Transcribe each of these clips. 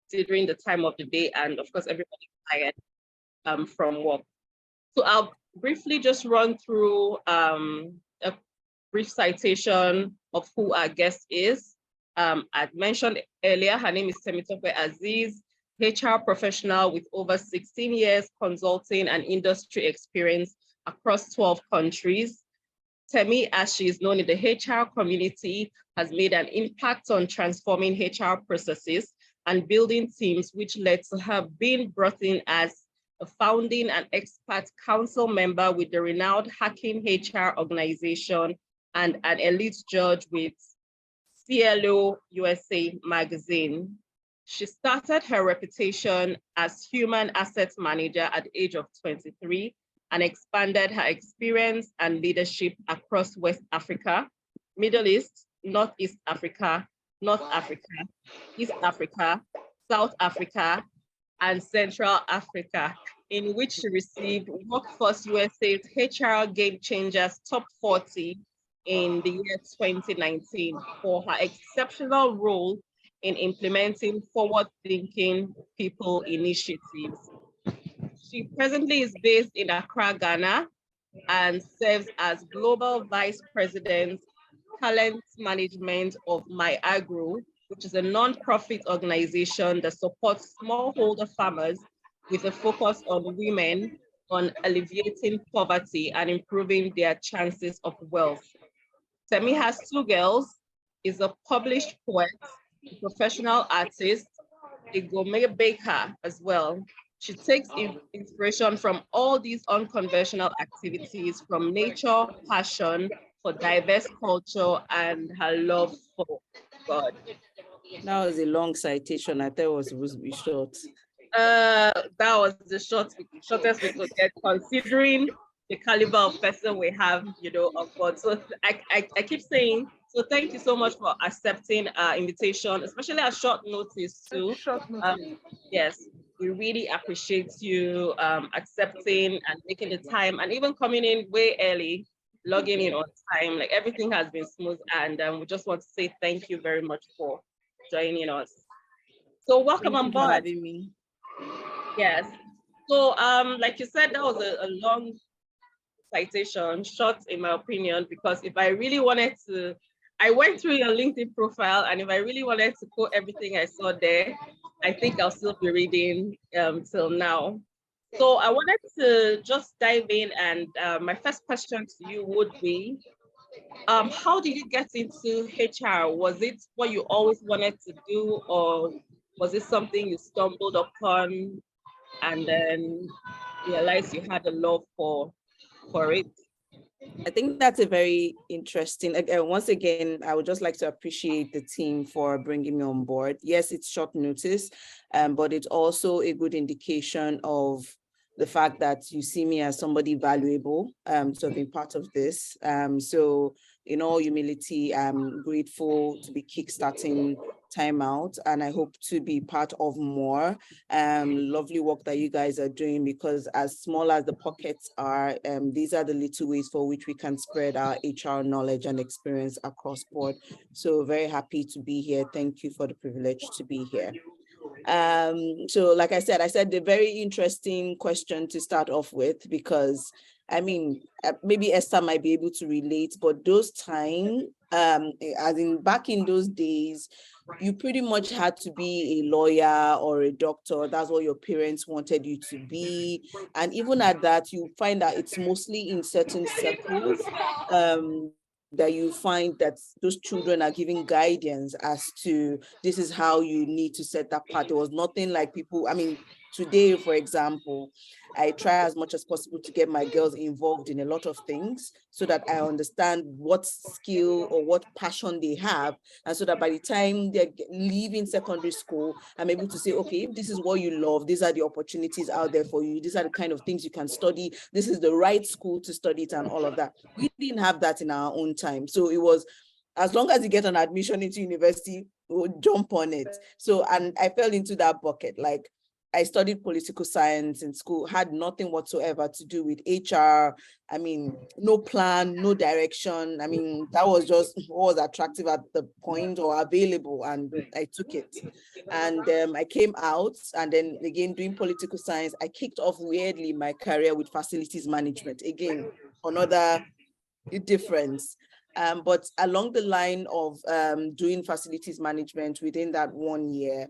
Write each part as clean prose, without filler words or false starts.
considering the time of the day, and of course, everybody's tired from work. So I'll briefly just run through a brief citation of who our guest is. I'd mentioned earlier, her name is Temitope Azeez, HR professional with over 16 years consulting and industry experience across 12 countries. Temi, as she is known in the HR community, has made an impact on transforming HR processes and building teams, which led to her being brought in as a founding and expert council member with the renowned Hacking HR organization and an elite judge with CLO USA magazine. She started her reputation as human assets manager at the age of 23 and expanded her experience and leadership across West Africa, Middle East, Northeast Africa, North Africa, East Africa, South Africa, and Central Africa, in which she received Workforce USA's HR Game Changers Top 40 in the year 2019 for her exceptional role in implementing forward-thinking people initiatives. She presently is based in Accra, Ghana, and serves as Global Vice President, Talent Management of My Agro, which is a non-profit organization that supports smallholder farmers with a focus on women, on alleviating poverty and improving their chances of wealth. Temi has two girls, is a published poet, a professional artist, a gourmet baker as well. She takes inspiration from all these unconventional activities, from nature, passion for diverse culture, and her love for God. That was a long citation. I thought it was supposed to be short. That was the shortest we could get, considering the caliber of person we have, of God. So I keep saying, so thank you so much for accepting our invitation, especially at short notice too. Yes, we really appreciate you accepting and making the time and even coming in way early, logging in on time. Like, everything has been smooth, and we just want to say thank you very much for joining us. So welcome on board. Thank you for having me. Yes. So like you said, that was a long citation, short in my opinion, because if I really wanted to, I went through your LinkedIn profile, and if I really wanted to quote everything I saw there, I think I'll still be reading till now. So I wanted to just dive in, and my first question to you would be, how did you get into HR? Was it what you always wanted to do, or was it something you stumbled upon and then realized you had a love for it? I think that's a very interesting, once again, I would just like to appreciate the team for bringing me on board. Yes, it's short notice, but it's also a good indication of the fact that you see me as somebody valuable to be part of this. So in all humility, I'm grateful to be kickstarting Time Out, and I hope to be part of more lovely work that you guys are doing, because as small as the pockets are, these are the little ways for which we can spread our HR knowledge and experience across board. So very happy to be here. Thank you for the privilege to be here. So like I said a very interesting question to start off with, because I mean, maybe Esther might be able to relate, but those times, as in back in those days, you pretty much had to be a lawyer or a doctor. That's what your parents wanted you to be. And even at that, you find that it's mostly in certain circles that you find that those children are giving guidance as to this is how you need to set that part. There was nothing like people, I mean, today, for example, I try as much as possible to get my girls involved in a lot of things so that I understand what skill or what passion they have. And so that by the time they're leaving secondary school, I'm able to say, okay, if this is what you love, these are the opportunities out there for you. These are the kind of things you can study. This is the right school to study it and all of that. We didn't have that in our own time. So it was, as long as you get an admission into university, we'll jump on it. So, and I fell into that bucket. Like, I studied political science in school, had nothing whatsoever to do with HR. I mean, no plan, no direction. I mean, that was just what was attractive at the point or available, and I took it. And I came out, and then again, doing political science, I kicked off weirdly my career with facilities management. Again, another difference. But along the line of doing facilities management within that 1 year,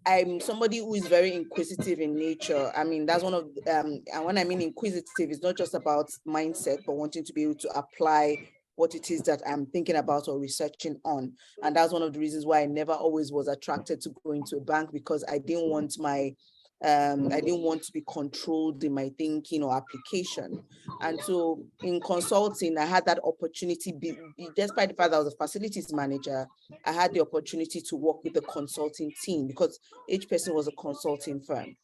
I'm somebody who is very inquisitive in nature. I mean, that's one of, and when I mean inquisitive, it's not just about mindset, but wanting to be able to apply what it is that I'm thinking about or researching on. And that's one of the reasons why I never always was attracted to going to a bank, because I didn't want to be controlled in my thinking or application. And so in consulting, I had that opportunity, despite the fact that I was a facilities manager, I had the opportunity to work with the consulting team, because each person was a consulting firm.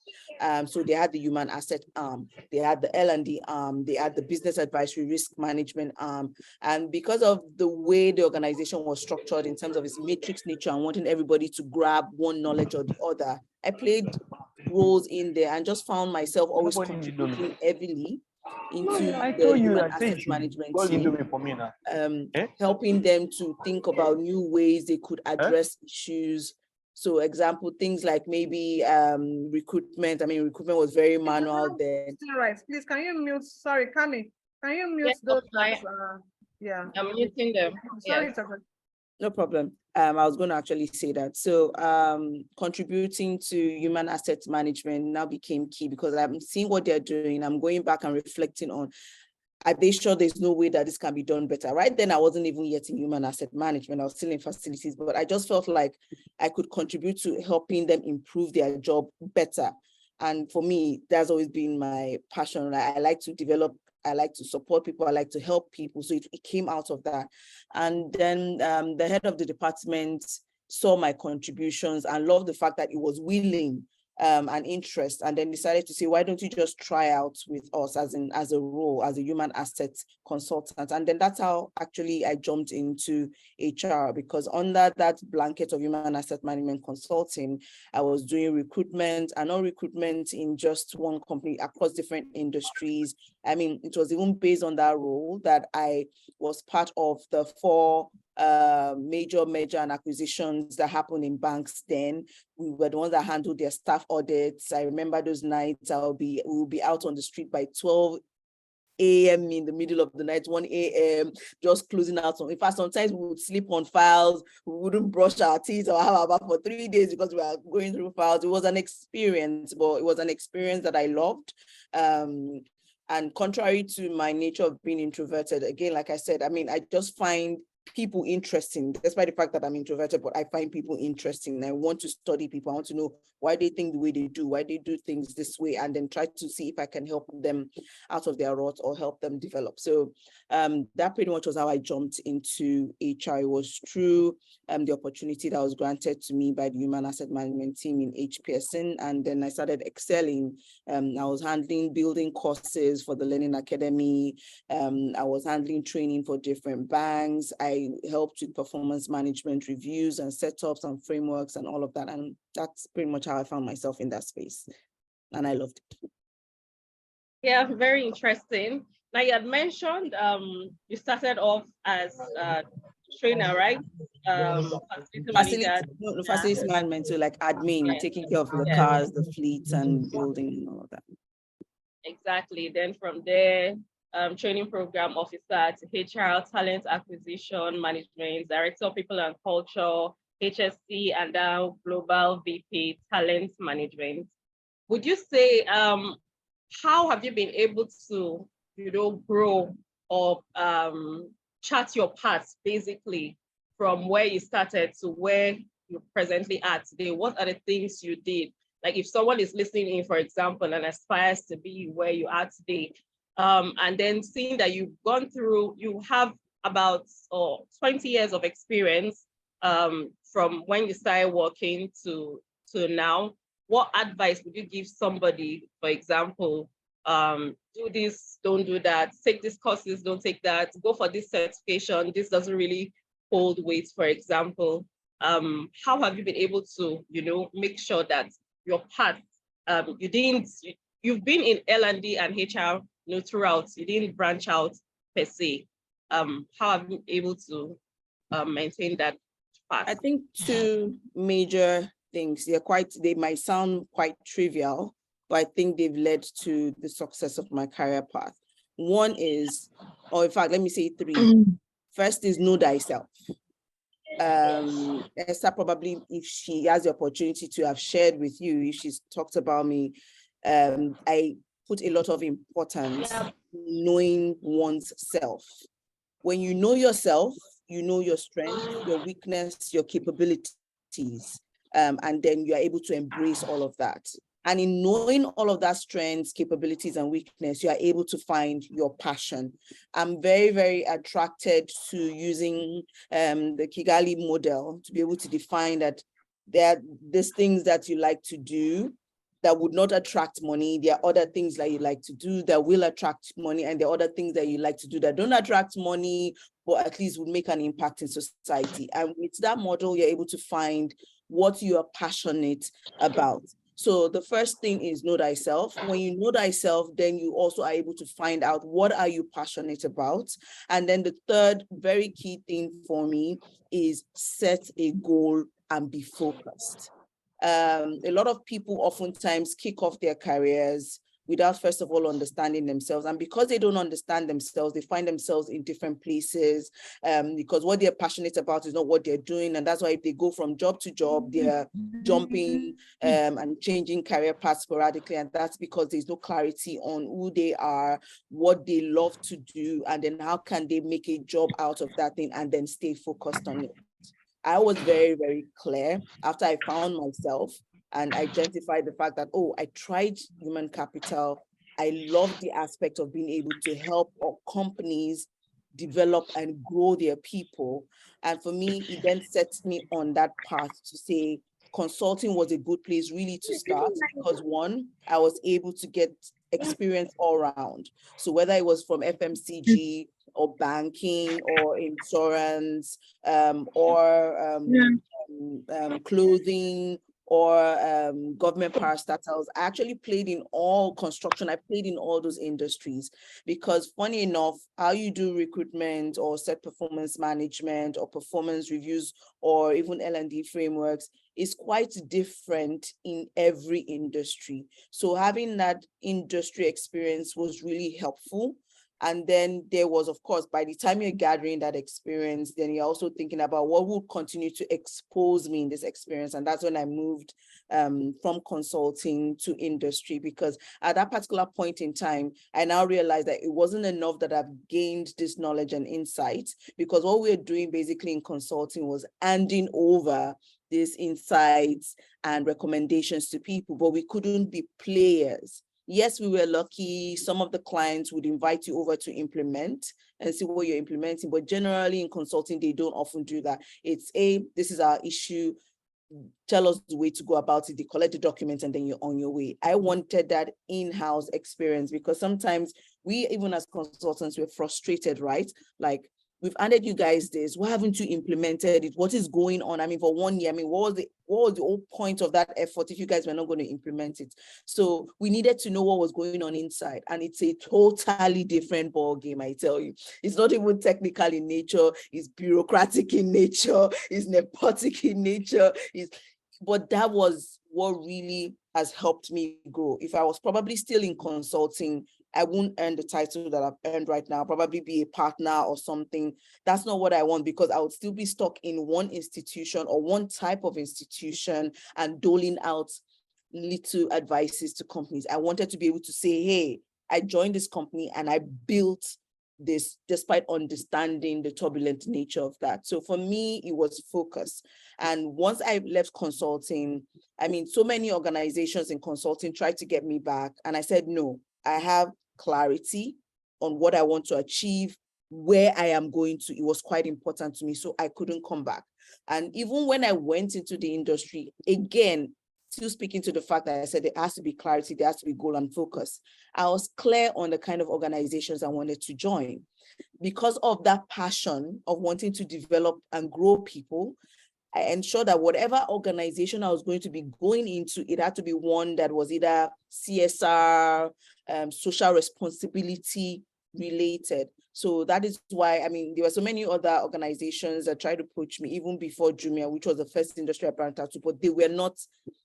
So they had the human asset arm, they had the L&D arm, they had the business advisory risk management arm. And because of the way the organization was structured in terms of its matrix nature and wanting everybody to grab one knowledge or the other, I played roles in there and just found myself always contributing heavily into the human assets management team, helping them to think about new ways they could address issues. So example, things like maybe recruitment. I mean, recruitment was very manual then. Right, please, can you mute, sorry, Kami, can you mute those? Yeah. I'm muting them. Sorry, Yes. No problem. I was going to actually say that. So contributing to human assets management now became key, because I'm seeing what they're doing. I'm going back and reflecting on, are they sure there's no way that this can be done better? Right then, I wasn't even yet in human asset management. I was still in facilities, but I just felt like I could contribute to helping them improve their job better. And for me, that's always been my passion. I like to develop, I like to support people, I like to help people. So it came out of that. And then the head of the department saw my contributions and loved the fact that it was willing and interest, and then decided to say, why don't you just try out with us as a role, as a human assets consultant? And then that's how actually I jumped into HR, because under that blanket of human asset management consulting, I was doing recruitment and non-recruitment in just one company across different industries. I mean, it was even based on that role that I was part of the 4 major merger and acquisitions that happened in banks then. We were the ones that handled their staff audits. I remember those nights. We will be out on the street by 12 a.m. in the middle of the night, 1 a.m., just closing out. In fact, sometimes we would sleep on files. We wouldn't brush our teeth or have our bath for 3 days because we were going through files. It was an experience, but it was an experience that I loved. And contrary to my nature of being introverted, again, like I said, I mean, I just find people interesting, despite the fact that I'm introverted, but I find people interesting. I want to study people. I want to know why they think the way they do, why they do things this way, and then try to see if I can help them out of their rut or help them develop. So that pretty much was how I jumped into HR. It was through the opportunity that was granted to me by the human asset management team in HPSN, and then I started excelling. I was handling building courses for the Learning Academy. I was handling training for different banks. I helped with performance management reviews and setups and frameworks and all of that. And that's pretty much how I found myself in that space. And I loved it. Yeah, very interesting. Now you had mentioned you started off as a trainer, right? Facilities management, so like admin, taking care of the cars, the fleets and building and all of that. Exactly. Then from there, training program officer to HR, talent acquisition management, director of people and culture, HSC, and now global VP talent management. Would you say, how have you been able to, grow or chart your path basically from where you started to where you presently are today? What are the things you did? Like if someone is listening in, for example, and aspires to be where you are today, and then seeing that you've gone through, you have about 20 years of experience from when you started working to now, what advice would you give somebody, for example, do this, don't do that, take these courses, don't take that, go for this certification, this doesn't really hold weight, for example. How have you been able to, make sure that your path. You've been in L&D and HR, throughout. You didn't branch out per se. How have you been able to maintain that path? I think two major things. They might sound quite trivial, but I think they've led to the success of my career path. One is, or in fact, let me say three. First is know thyself. Esther, probably, if she has the opportunity to have shared with you, if she's talked about me, I put a lot of importance in knowing one's self. When you know yourself, you know your strength, your weakness, your capabilities, and then you are able to embrace all of that. And in knowing all of that strengths, capabilities, and weakness, you are able to find your passion. I'm very, very attracted to using the Kigali model to be able to define that there are these things that you like to do that would not attract money. There are other things that you like to do that will attract money, and there are other things that you like to do that don't attract money, but at least would make an impact in society. And with that model, you're able to find what you are passionate about. So the first thing is know thyself. When you know thyself, then you also are able to find out what are you passionate about. And then the third very key thing for me is set a goal and be focused. A lot of people oftentimes kick off their careers without first of all understanding themselves. And because they don't understand themselves, they find themselves in different places because what they're passionate about is not what they're doing. And that's why if they go from job to job, they're jumping and changing career paths sporadically. And that's because there's no clarity on who they are, what they love to do, and then how can they make a job out of that thing and then stay focused on it. I was very, very clear after I found myself and identified the fact that, oh, I tried human capital. I love the aspect of being able to help companies develop and grow their people. And for me, it then sets me on that path to say consulting was a good place really to start because one, I was able to get experience all around. So whether it was from FMCG or banking or insurance or clothing or government parastatals, I actually played in all construction. I played in all those industries because funny enough, how you do recruitment or set performance management or performance reviews or even L&D frameworks is quite different in every industry. So having that industry experience was really helpful. And then there was, of course, by the time you're gathering that experience, then you're also thinking about what will continue to expose me in this experience. And that's when I moved from consulting to industry, because at that particular point in time, I now realized that it wasn't enough that I've gained this knowledge and insight, because what we're doing basically in consulting was handing over these insights and recommendations to people, but we couldn't be players. Yes, we were lucky. Some of the clients would invite you over to implement and see what you're implementing, but generally in consulting, they don't often do that. It's this is our issue. Tell us the way to go about it. They collect the documents and then you're on your way. I wanted that in-house experience because sometimes we, even as consultants, we're frustrated, right? Like, we've handed you guys this. Why haven't you implemented it? What is going on? I mean, for 1 year, I mean, what was the whole point of that effort if you guys were not going to implement it? So we needed to know what was going on inside. And it's a totally different ball game, I tell you. It's not even technical in nature. It's bureaucratic in nature. It's nepotic in nature. But that was what really has helped me grow. If I was probably still in consulting, I wouldn't earn the title that I've earned right now, probably be a partner or something. That's not what I want, because I would still be stuck in one institution or one type of institution and doling out little advices to companies. I wanted to be able to say, hey, I joined this company and I built this despite understanding the turbulent nature of that. So for me, it was focus. And once I left consulting, I mean, so many organizations in consulting tried to get me back. And I said, no, I have clarity on what I want to achieve, where I am going to. It was quite important to me, so I couldn't come back. And even when I went into the industry, again, still speaking to the fact that I said there has to be clarity, there has to be goal and focus. I was clear on the kind of organizations I wanted to join. Because of that passion of wanting to develop and grow people, I ensured that whatever organization I was going to be going into, it had to be one that was either CSR, social responsibility related. So that is why, I mean, there were so many other organizations that tried to poach me even before Jumia, which was the first industrial brand tattoo, but they were not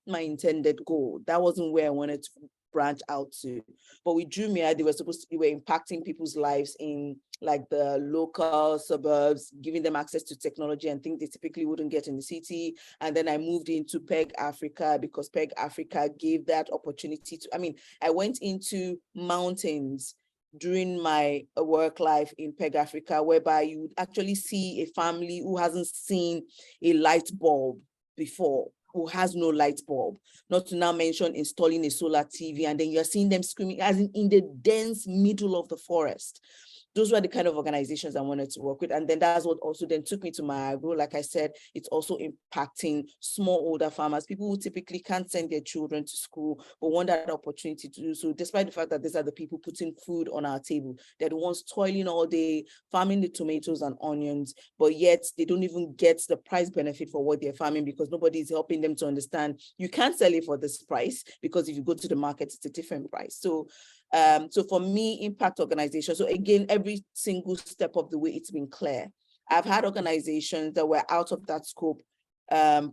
my intended goal. That wasn't where I wanted to branch out to. But with Jumia, they were impacting people's lives in like the local suburbs, giving them access to technology and things they typically wouldn't get in the city. And then I moved into Peg Africa because Peg Africa gave that opportunity to, I mean, I went into mountains during my work life in Peg Africa, whereby you would actually see a family who hasn't seen a light bulb before, who has no light bulb, not to now mention installing a solar TV, and then you're seeing them screaming as in the dense middle of the forest. Those were the kind of organizations I wanted to work with. And then that's what also then took me to my agro. Like I said, it's also impacting small older farmers, people who typically can't send their children to school, but want that opportunity to do so, despite the fact that these are the people putting food on our table. They're the ones toiling all day, farming the tomatoes and onions, but yet they don't even get the price benefit for what they're farming because nobody is helping them to understand you can't sell it for this price because if you go to the market, it's a different price. So for me, impact organization. So again, every single step of the way, it's been clear. I've had organizations that were out of that scope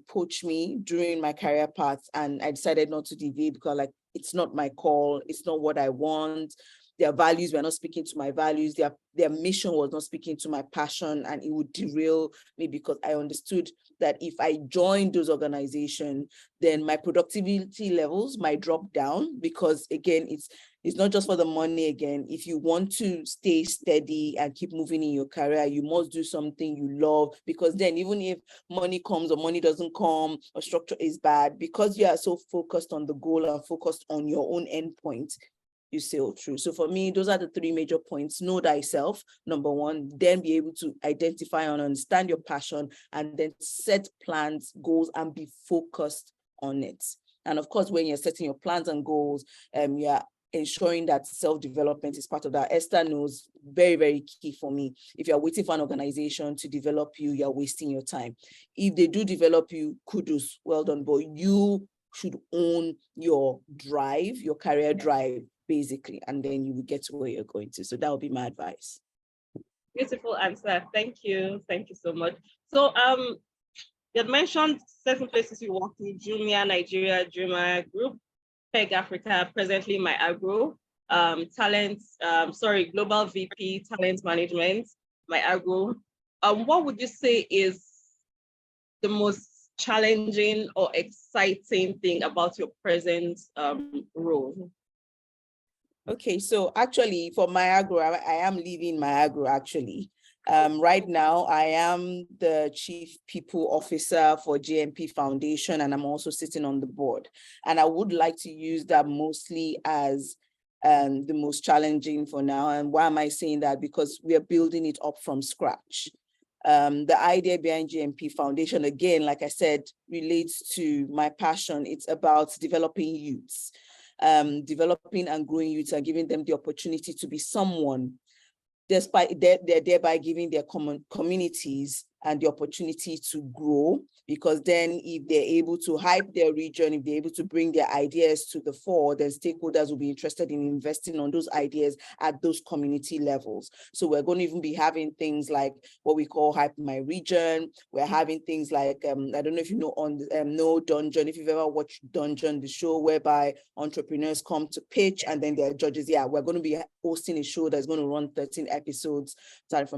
poach me during my career path, and I decided not to deviate because like, it's not my call. It's not what I want. Their values were not speaking to my values. Their mission was not speaking to my passion, and it would derail me because I understood that if I joined those organizations, then my productivity levels might drop down because again, it's not just for the money again. If you want to stay steady and keep moving in your career, you must do something you love, because then even if money comes or money doesn't come or structure is bad, because you are so focused on the goal and focused on your own endpoint, you sail through. So for me, those are the three major points. Know thyself, number one, then be able to identify and understand your passion, and then set plans, goals, and be focused on it. And of course, when you're setting your plans and goals, you're ensuring that self-development is part of that. Esther knows, very, very key for me. If you're waiting for an organization to develop you, you're wasting your time. If they do develop you, kudos, well done, but you should own your drive, your career drive, basically, and then you will get to where you're going to. So that would be my advice. Beautiful answer. Thank you. Thank you so much. So you had mentioned certain places you worked in: Jumia, Nigeria, Jumia Group, Peg Africa, presently my agro, Global VP, talent management, my agro. What would you say is the most challenging or exciting thing about your present role? Okay, so actually for my agro, I am leaving my agro actually. Right now, I am the Chief People Officer for JMP Foundation, and I'm also sitting on the board. And I would like to use that mostly as the most challenging for now. And why am I saying that? Because we are building it up from scratch. The idea behind JMP Foundation, again, like I said, relates to my passion. It's about developing youths, developing and growing youths and giving them the opportunity to be someone, despite they're thereby giving their communities and the opportunity to grow, because then if they're able to hype their region, if they're able to bring their ideas to the fore, then stakeholders will be interested in investing on those ideas at those community levels. So we're going to even be having things like what we call Hype My Region. We're having things like, I don't know if you know Dungeon, if you've ever watched Dungeon, the show whereby entrepreneurs come to pitch and then they're judges. Yeah, we're going to be hosting a show that's going to run 13 episodes.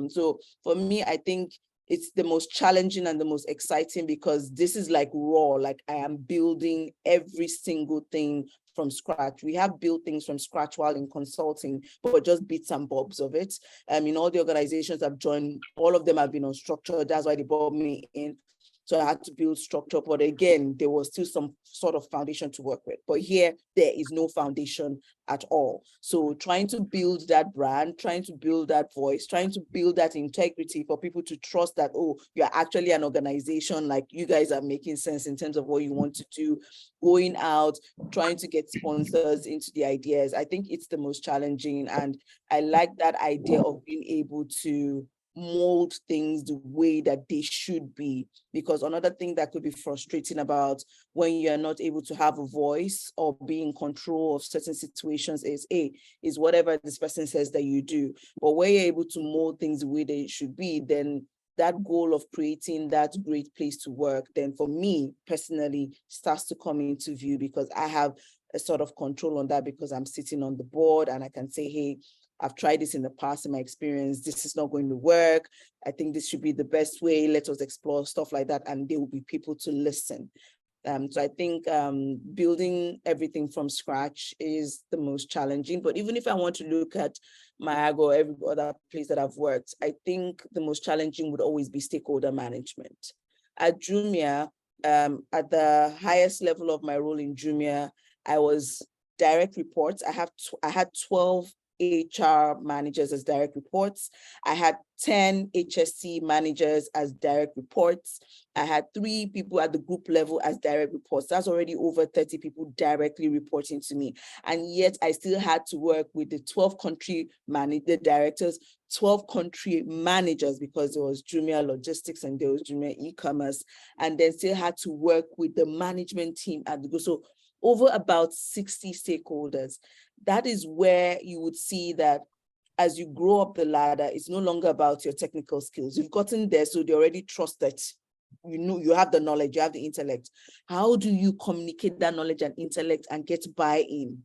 So for me, I think it's the most challenging and the most exciting, because this is like raw, like I am building every single thing from scratch. We have built things from scratch while in consulting, but just bits and bobs of it. In all the organizations I've joined, all of them have been unstructured. That's why they brought me in. So I had to build structure, but again, there was still some sort of foundation to work with. But here, there is no foundation at all. So trying to build that brand, trying to build that voice, trying to build that integrity for people to trust that, oh, you're actually an organization, like you guys are making sense in terms of what you want to do, going out, trying to get sponsors into the ideas. I think it's the most challenging. And I like that idea of being able to mold things the way that they should be. Because another thing that could be frustrating about when you're not able to have a voice or be in control of certain situations is whatever this person says that you do. But when you're able to mold things the way they should be, then that goal of creating that great place to work, then for me personally starts to come into view, because I have a sort of control on that, because I'm sitting on the board and I can say, hey, I've tried this in the past in my experience. This is not going to work. I think this should be the best way. Let us explore stuff like that. And there will be people to listen. So I think building everything from scratch is the most challenging. But even if I want to look at Mayago or every other place that I've worked, I think the most challenging would always be stakeholder management. At Jumia, at the highest level of my role in Jumia, I was direct reports. I had 12 HR managers as direct reports. I had 10 HSC managers as direct reports. I had 3 people at the group level as direct reports. That's already over 30 people directly reporting to me. And yet I still had to work with the 12 country manager directors, 12 country managers, because there was Jumia Logistics and there was Jumia e-commerce, and then still had to work with the management team at the group. So over about 60 stakeholders. That is where you would see that as you grow up the ladder, it's no longer about your technical skills. You've gotten there, so they already trust that you know you have the knowledge, you have the intellect. How do you communicate that knowledge and intellect and get buy-in?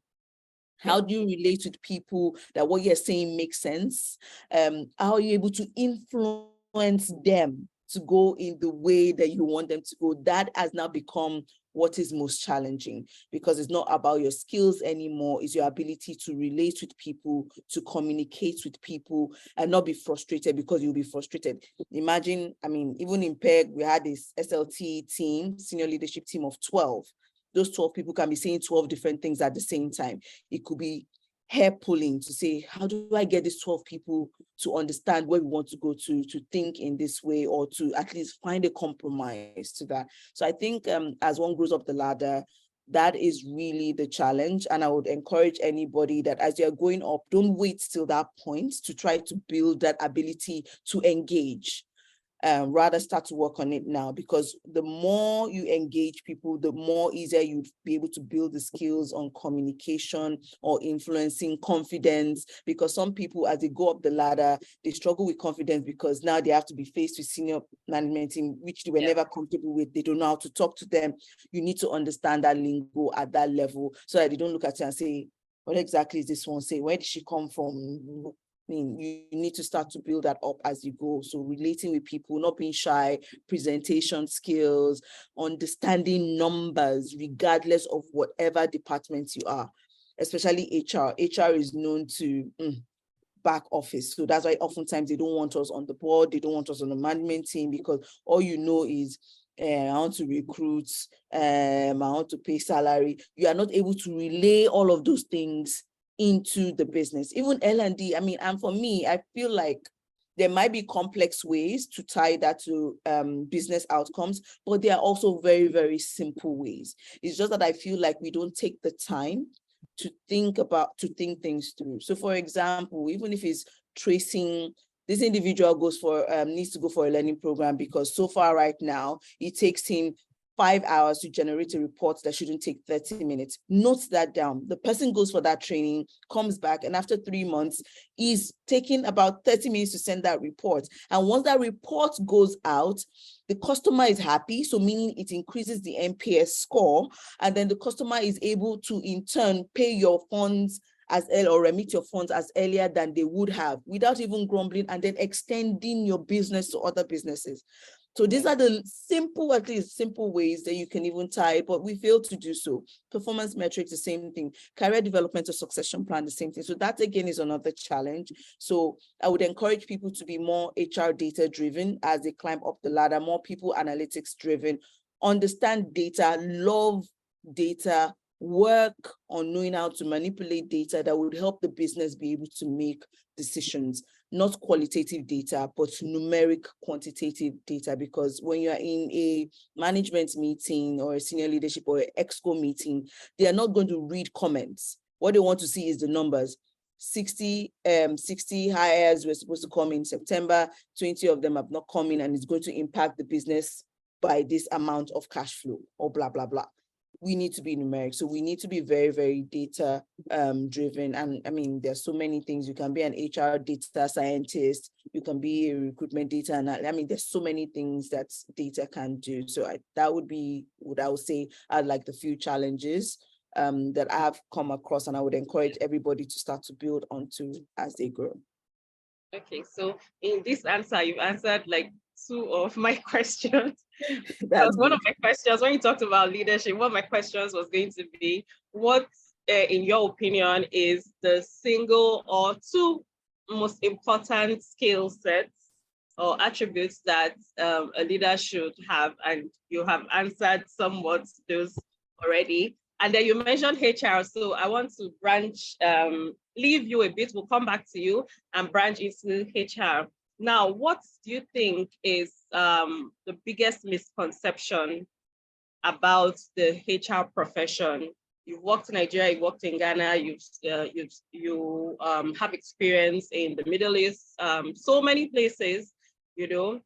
How do you relate with people that what you're saying makes sense? How are you able to influence them to go in the way that you want them to go? That has now become what is most challenging, because it's not about your skills anymore. It's your ability to relate with people, to communicate with people, and not be frustrated because you'll be frustrated. Imagine, I mean, even in PEG, we had this SLT team, senior leadership team of 12. Those 12 people can be saying 12 different things at the same time. It could be hair pulling to say, how do I get these 12 people to understand where we want to go to think in this way, or to at least find a compromise to that. So I think as one grows up the ladder, that is really the challenge. And I would encourage anybody that as you're going up, don't wait till that point to try to build that ability to engage. Rather start to work on it now, because the more you engage people, the more easier you'd be able to build the skills on communication or influencing, confidence. Because some people, as they go up the ladder, they struggle with confidence because now they have to be faced with senior management team, which they were never comfortable with. They don't know how to talk to them. You need to understand that lingo at that level so that they don't look at you and say, what exactly is this one saying? Where did she come from? I mean, you need to start to build that up as you go. So relating with people, not being shy, presentation skills, understanding numbers, regardless of whatever department you are, especially HR. HR is known to back office. So that's why oftentimes they don't want us on the board. They don't want us on the management team, because all you know is, I want to recruit, I want to pay salary. You are not able to relay all of those things into the business. Even L&D, I mean, and for me, I feel like there might be complex ways to tie that to business outcomes, but there are also very, very simple ways. It's just that I feel like we don't take the time to think things through. So for example, even if it's tracing, this individual needs to go for a learning program because so far right now, it takes him 5 hours to generate a report that shouldn't take 30 minutes. Note that down. The person goes for that training, comes back, and after 3 months, is taking about 30 minutes to send that report. And once that report goes out, the customer is happy, so meaning it increases the NPS score, and then the customer is able to, in turn, pay your funds or remit your funds as earlier than they would have without even grumbling, and then extending your business to other businesses. So these are the simple ways that you can even tie, but we fail to do so. Performance metrics, the same thing. Career development or succession plan, the same thing. So that again is another challenge. So I would encourage people to be more HR data driven as they climb up the ladder, more people analytics driven, understand data, love data, work on knowing how to manipulate data that would help the business be able to make decisions. Not qualitative data, but numeric quantitative data, because when you're in a management meeting or a senior leadership or an exco meeting, they are not going to read comments. What they want to see is the numbers. 60 hires were supposed to come in September, 20 of them have not come in, and it's going to impact the business by this amount of cash flow or blah, blah, blah. We need to be numeric. So we need to be very, very data driven. And I mean, there's so many things. You can be an HR data scientist, you can be a recruitment data analyst. I mean, there's so many things that data can do. So that would be what I would say are like the few challenges that I've come across, and I would encourage everybody to start to build onto as they grow. Okay, so in this answer, you've answered like 2 of my questions. That's one of my questions, when you talked about leadership, one of my questions was going to be, what, in your opinion, is the single or 2 most important skill sets or attributes that a leader should have? And you have answered somewhat those already. And then you mentioned HR, so I want to branch, leave you a bit, we'll come back to you and branch into HR. Now, what do you think is the biggest misconception about the HR profession? You've worked in Nigeria, you've worked in Ghana, you have experience in the Middle East, so many places, you know.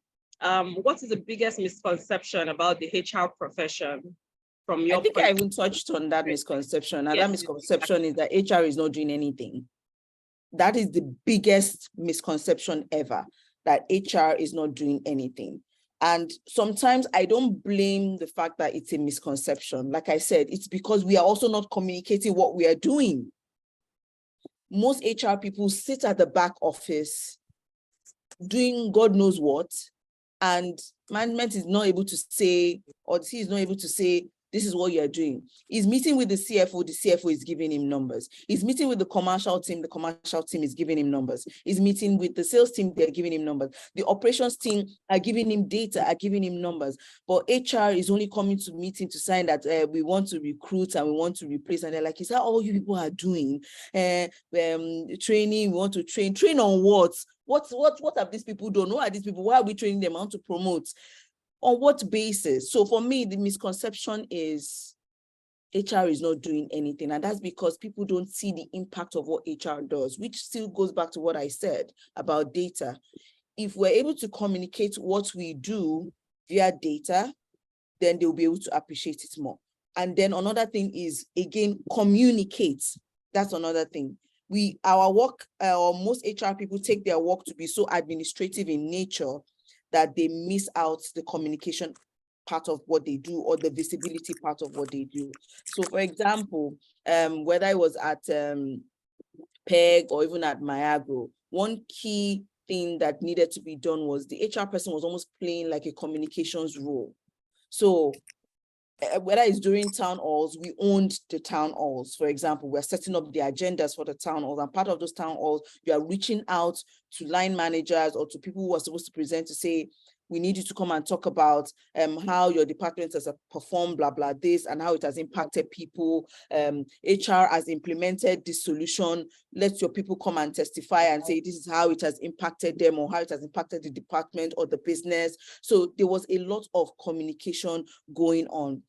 What is the biggest misconception about the HR profession? From your I think I even touched on that misconception. And yes, that misconception is that HR is not doing anything. That is the biggest misconception ever, that HR is not doing anything. And sometimes I don't blame the fact that it's a misconception. Like I said, it's because we are also not communicating what we are doing. Most HR people sit at the back office doing God knows what, and management is not able to say, or the CEO is not able to say, this is what you're doing. He's meeting with the CFO is giving him numbers. He's meeting with the commercial team is giving him numbers. He's meeting with the sales team, they're giving him numbers. The operations team are giving him data, are giving him numbers. But HR is only coming to meeting to sign that we want to recruit and we want to replace. And they're like, is that all you people are doing? Training, we want to train on what? What have these people done? Who are these people? Why are we training them? How to promote? On what basis? So for me, the misconception is HR is not doing anything. And that's because people don't see the impact of what HR does, which still goes back to what I said about data. If we're able to communicate what we do via data, then they'll be able to appreciate it more. And then another thing is, again, communicate. That's another thing. Our work, or most HR people take their work to be so administrative in nature that they miss out the communication part of what they do, or the visibility part of what they do. So for example, whether I was at PEG or even at Mayagro, one key thing that needed to be done was the HR person was almost playing like a communications role. So whether it's during town halls, we owned the town halls. For example, we're setting up the agendas for the town halls, and part of those town halls, you are reaching out to line managers or to people who are supposed to present to say, we need you to come and talk about how your department has performed, blah, blah, this, and how it has impacted people. HR has implemented this solution. Let your people come and testify and say, this is how it has impacted them, or how it has impacted the department or the business. So there was a lot of communication going on.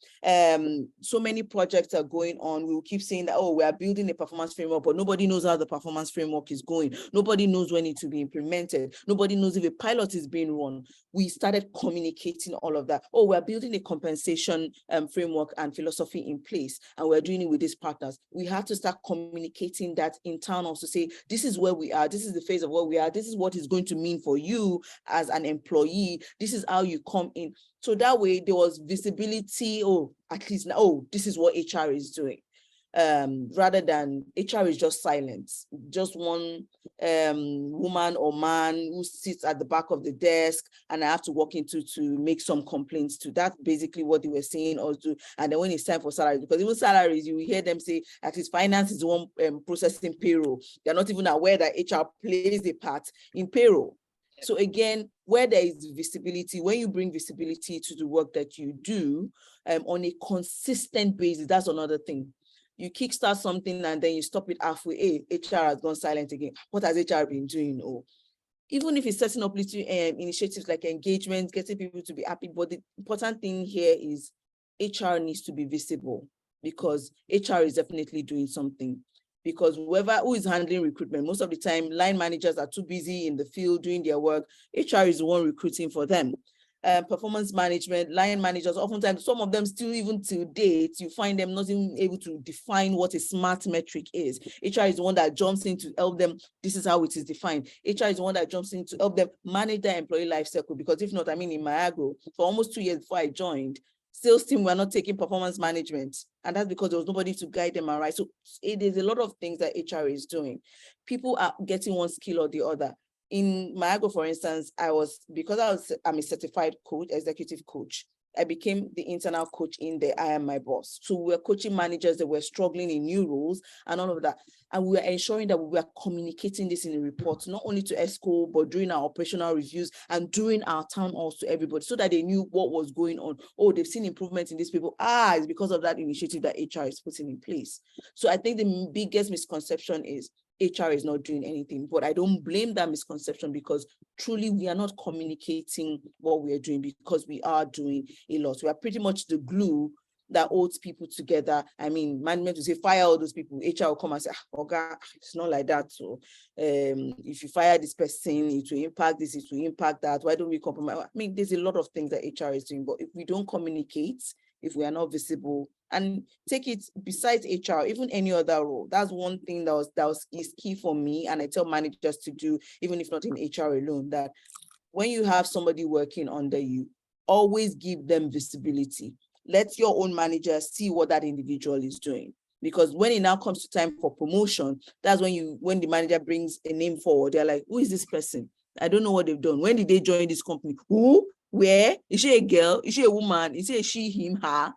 So many projects are going on. We will keep saying that, oh, we are building a performance framework, but nobody knows how the performance framework is going. Nobody knows when it will be implemented. Nobody knows if a pilot is being run. We started communicating all of that. Oh, we're building a compensation framework and philosophy in place, and we're doing it with these partners. We have to start communicating that internal to say, this is where we are, this is the phase of where we are, this is what it's going to mean for you as an employee, this is how you come in. So that way there was visibility, oh, at least, oh, this is what HR is doing. Rather than HR is just silent, just one woman or man who sits at the back of the desk and I have to walk into to make some complaints to. That's basically what they were saying also. And then when it's time for salaries, because even salaries, you hear them say at least finance is the one processing payroll. They're not even aware that HR plays a part in payroll. So again, where there is visibility, when you bring visibility to the work that you do on a consistent basis, that's another thing. You kickstart something and then you stop it halfway. Hey, HR has gone silent again. What has HR been doing? Oh, even if it's setting up little initiatives like engagement, getting people to be happy. But the important thing here is HR needs to be visible, because HR is definitely doing something. because who is handling recruitment, most of the time, line managers are too busy in the field doing their work. HR is the one recruiting for them. Performance management, line managers, oftentimes, some of them still, even till date, you find them not even able to define what a SMART metric is. HR is the one that jumps in to help them. This is how it is defined. HR is the one that jumps in to help them manage their employee life cycle. Because if not, I mean, in my agro, for almost 2 years before I joined, sales team were not taking performance management. And that's because there was nobody to guide them around. So there's a lot of things that HR is doing. People are getting one skill or the other. In Mayago, for instance, I'm a certified coach, executive coach. I became the internal coach in there. I am my boss. So we were coaching managers that were struggling in new roles and all of that. And we were ensuring that we were communicating this in a report, not only to ESCO, but during our operational reviews and during our town halls to everybody, so that they knew what was going on. Oh, they've seen improvement in these people. It's because of that initiative that HR is putting in place. So I think the biggest misconception is HR is not doing anything, but I don't blame that misconception, because truly we are not communicating what we are doing, because we are doing a lot. We are pretty much the glue that holds people together. I mean, management will say, fire all those people. HR will come and say, okay, it's not like that. So if you fire this person, it will impact this, it will impact that. Why don't we compromise? I mean, there's a lot of things that HR is doing, but if we don't communicate, if we are not visible, and take it besides HR, even any other role, that's one thing that is key for me. And I tell managers to do, even if not in HR alone, that when you have somebody working under you, always give them visibility. Let your own manager see what that individual is doing. Because when it now comes to time for promotion, that's when the manager brings a name forward, they're like, who is this person? I don't know what they've done. When did they join this company? Who? Where? Is she a girl? Is she a woman? Is it a she, him, her?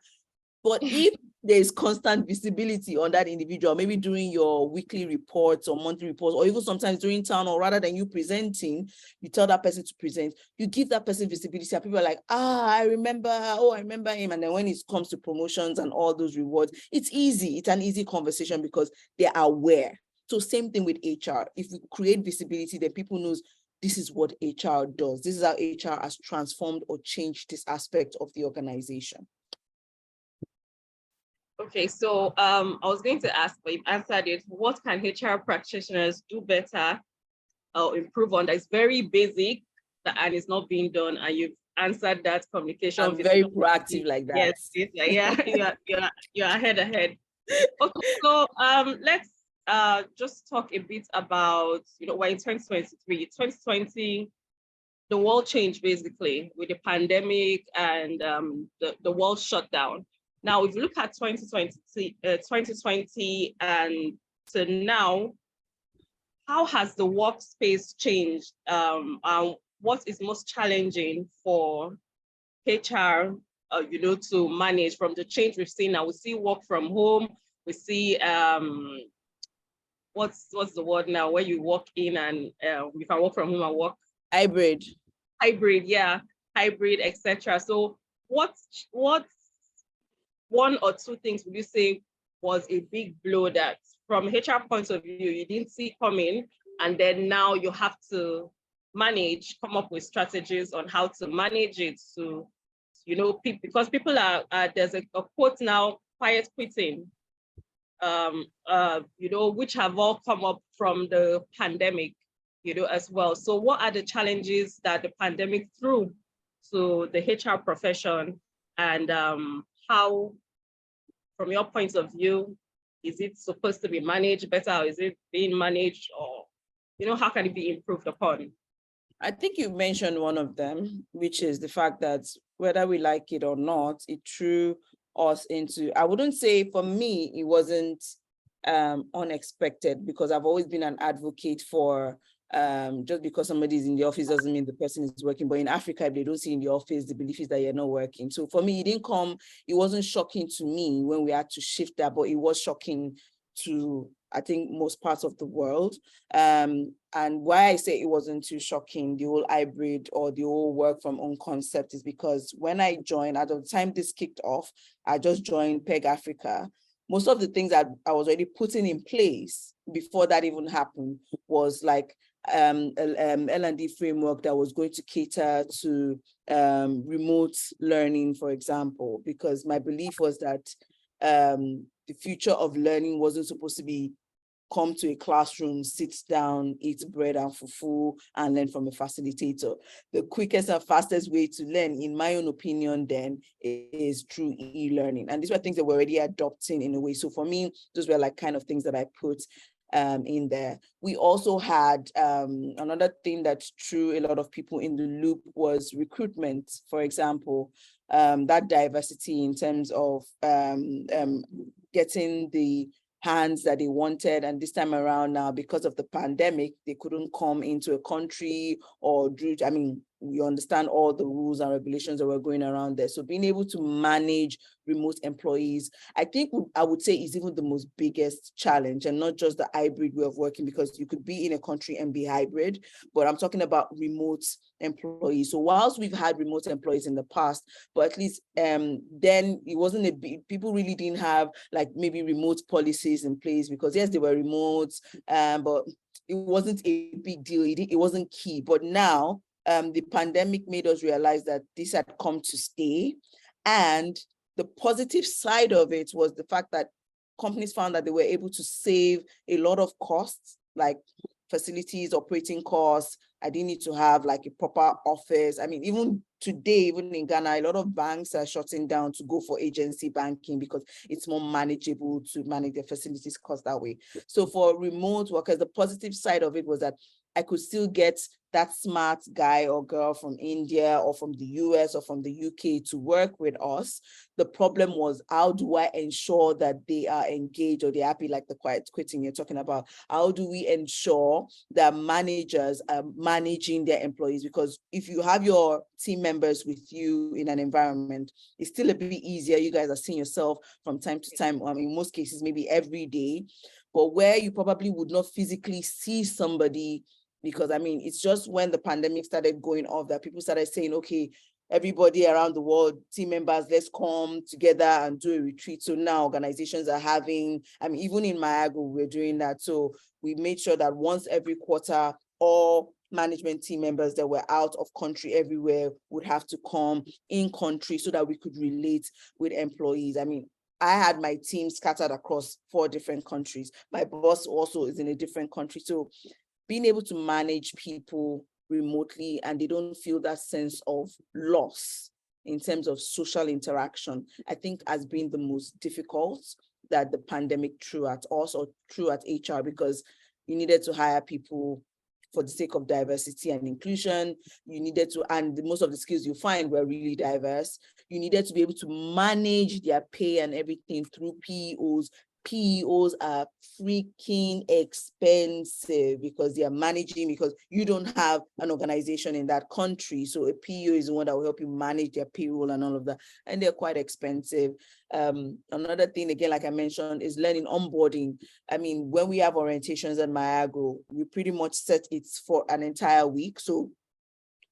But if there is constant visibility on that individual, maybe during your weekly reports or monthly reports, or even sometimes during town, or rather than you presenting, you tell that person to present, you give that person visibility, and people are like, I remember her, I remember him. And then when it comes to promotions and all those rewards, it's easy. It's an easy conversation because they're aware. So same thing with HR. If we create visibility, then people knows this is what HR does. This is how HR has transformed or changed this aspect of the organization. Okay, so I was going to ask, but you've answered it. What can HR practitioners do better or improve on that is very basic and is not being done? And you've answered that. Communication. I'm very proactive like that. Yes, yeah, you're ahead. Okay, so let's just talk a bit about, we're in 2023. 2020, the world changed basically with the pandemic and the world shut down. Now, if you look at 2020 and to now, how has the workspace changed? And what is most challenging for HR, to manage from the change we've seen now? We see work from home. We see what's the word now? Where you walk in and you can work from home and work hybrid, yeah, hybrid, etc. So what's one or two things would you say was a big blow that from HR point of view, you didn't see coming, and then now you have to come up with strategies on how to manage it to, because people are, there's a quote now, quiet quitting, which have all come up from the pandemic, as well. So what are the challenges that the pandemic threw to the HR profession, and how, from your point of view, is it supposed to be managed better, or is it being managed, or, how can it be improved upon? I think you mentioned one of them, which is the fact that whether we like it or not, it threw us into, I wouldn't say for me, it wasn't unexpected, because I've always been an advocate for just because somebody is in the office doesn't mean the person is working. But in Africa, if they don't see in the office, the belief is that you're not working. So for me, it wasn't shocking to me when we had to shift that, but it was shocking to, I think, most parts of the world. And why I say it wasn't too shocking, the whole hybrid or the whole work from home concept, is because when I joined, at the time this kicked off, I just joined PEG Africa. Most of the things that I was already putting in place before that even happened was like L&D framework that was going to cater to remote learning, for example, because my belief was that the future of learning wasn't supposed to be come to a classroom, sit down, eat bread and fufu, and learn from a facilitator. The quickest and fastest way to learn, in my own opinion, then, is through e-learning. And these were things that we're already adopting in a way. So for me, those were like kind of things that I put in there. We also had another thing that threw a lot of people in the loop was recruitment, for example. That diversity in terms of getting the hands that they wanted, and this time around now, because of the pandemic, they couldn't come into a country or do, I mean, you understand all the rules and regulations that were going around there. So being able to manage remote employees, I think I would say is even the most biggest challenge, and not just the hybrid way of working, because you could be in a country and be hybrid, but I'm talking about remote employees. So whilst we've had remote employees in the past, but at least then it wasn't a big, people really didn't have like maybe remote policies in place, because yes, they were remote, but it wasn't a big deal. It wasn't key. But now the pandemic made us realize that this had come to stay. And the positive side of it was the fact that companies found that they were able to save a lot of costs, like facilities, operating costs. I didn't need to have like a proper office. I mean, even today, even in Ghana, a lot of banks are shutting down to go for agency banking because it's more manageable to manage their facilities cost that way. So for remote workers, the positive side of it was that I could still get that smart guy or girl from India or from the US or from the UK to work with us. The problem was, how do I ensure that they are engaged or they're happy, like the quiet quitting you're talking about? How do we ensure that managers are managing their employees? Because if you have your team members with you in an environment, it's still a bit easier. You guys are seeing yourself from time to time, in most cases, maybe every day, but where you probably would not physically see somebody, because I mean, it's just when the pandemic started going off that people started saying, okay, everybody around the world, team members, let's come together and do a retreat. So now organizations are having, I mean, even in Miago, we're doing that. So we made sure that once every quarter, all management team members that were out of country everywhere would have to come in country so that we could relate with employees. I mean, I had my team scattered across 4 different countries. My boss also is in a different country. So being able to manage people remotely and they don't feel that sense of loss in terms of social interaction, I think has been the most difficult that the pandemic threw at us or threw at HR, because you needed to hire people for the sake of diversity and inclusion. You needed to, and most of the skills you find were really diverse. You needed to be able to manage their pay and everything through PEOs. PEOs are freaking expensive because they are managing, because you don't have an organization in that country. So a PEO is the one that will help you manage their payroll and all of that. And they're quite expensive. Another thing, again, like I mentioned, is learning onboarding. I mean, when we have orientations at Miagro, we pretty much set it for an entire week. So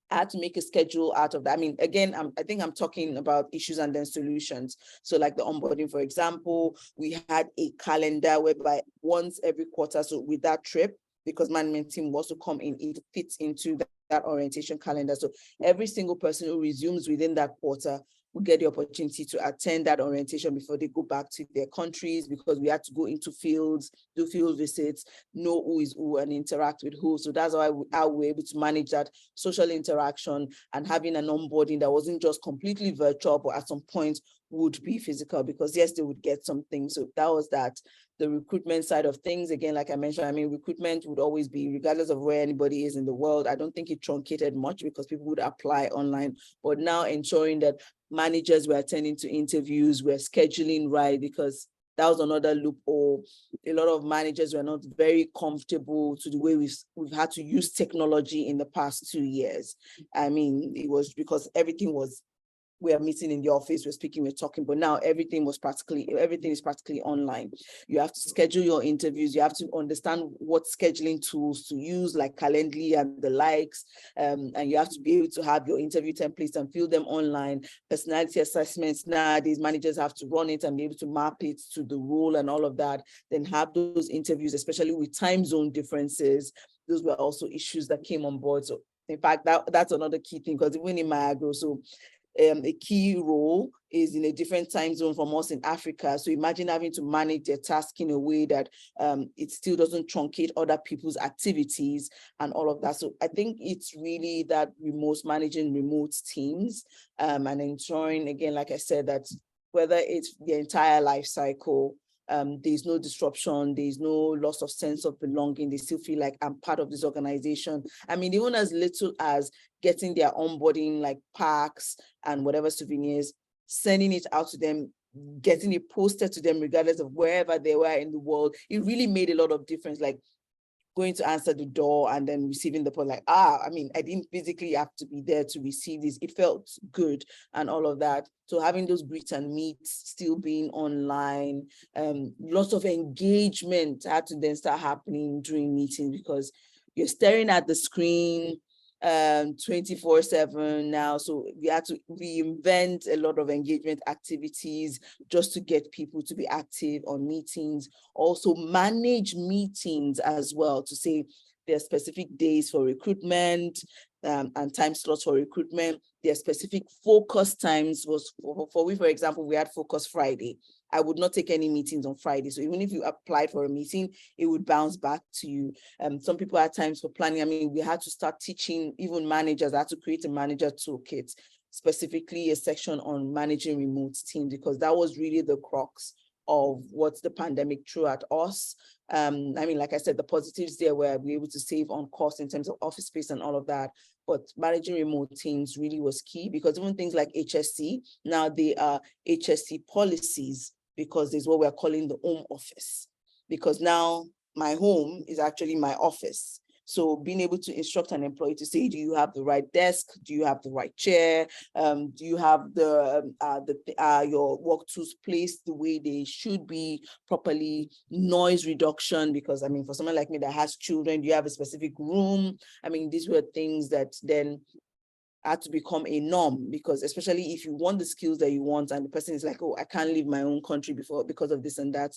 I had to make a schedule out of that. I mean, again, I think I'm talking about issues and then solutions. So like the onboarding, for example, we had a calendar whereby once every quarter, so with that trip, because management team will also come in, it fits into that orientation calendar. So every single person who resumes within that quarter will get the opportunity to attend that orientation before they go back to their countries, because we had to go into fields, do field visits, know who is who and interact with who. So that's how we're able to manage that social interaction and having an onboarding that wasn't just completely virtual, but at some point would be physical, because yes, they would get something. So that was that. The recruitment side of things, again, like I mentioned, I mean, recruitment would always be, regardless of where anybody is in the world. I don't think it truncated much because people would apply online, but now ensuring that managers were attending to interviews, were scheduling right, because that was another loophole. A lot of managers were not very comfortable to the way we've had to use technology in the past 2 years. I mean, it was because everything was, we are meeting in the office, we're speaking, we're talking, but now everything is practically online. You have to schedule your interviews. You have to understand what scheduling tools to use, like Calendly and the likes. And you have to be able to have your interview templates and fill them online. Personality assessments, nowadays managers have to run it and be able to map it to the role and all of that. Then have those interviews, especially with time zone differences. Those were also issues that came on board. So in fact, that's another key thing, because even in Miagro, so a key role is in a different time zone from us in Africa. So imagine having to manage their task in a way that it still doesn't truncate other people's activities and all of that. So I think it's really that managing remote teams and ensuring, again, like I said, that whether it's the entire life cycle, there's no disruption, there's no loss of sense of belonging. They still feel like I'm part of this organization. I mean, even as little as getting their onboarding like packs and whatever souvenirs, sending it out to them, getting it posted to them, regardless of wherever they were in the world, it really made a lot of difference. Like going to answer the door and then receiving the post, like, I mean, I didn't physically have to be there to receive this. It felt good and all of that. So having those greet and meets, still being online, lots of engagement had to then start happening during meetings because you're staring at the screen 24/7 now. So we had to reinvent a lot of engagement activities just to get people to be active on meetings. Also manage meetings as well, to say there are specific days for recruitment and time slots for recruitment. There are specific focus times. For example, we had Focus Friday. I would not take any meetings on Friday. So even if you applied for a meeting, it would bounce back to you. Some people had times for planning. I mean, we had to start teaching even managers. I had to create a manager toolkit, specifically a section on managing remote teams, because that was really the crux of what the pandemic threw at us. I mean, like I said, the positives there were we were able to save on cost in terms of office space and all of that. But managing remote teams really was key, because even things like HSC, now they are HSC policies, because there's what we're calling the home office, because now my home is actually my office. So being able to instruct an employee to say, do you have the right desk? Do you have the right chair? Do you have your work tools placed the way they should be properly? Noise reduction, because I mean, for someone like me that has children, do you have a specific room? I mean, these were things that then had to become a norm, because especially if you want the skills that you want and the person is like, oh, I can't leave my own country because of this and that,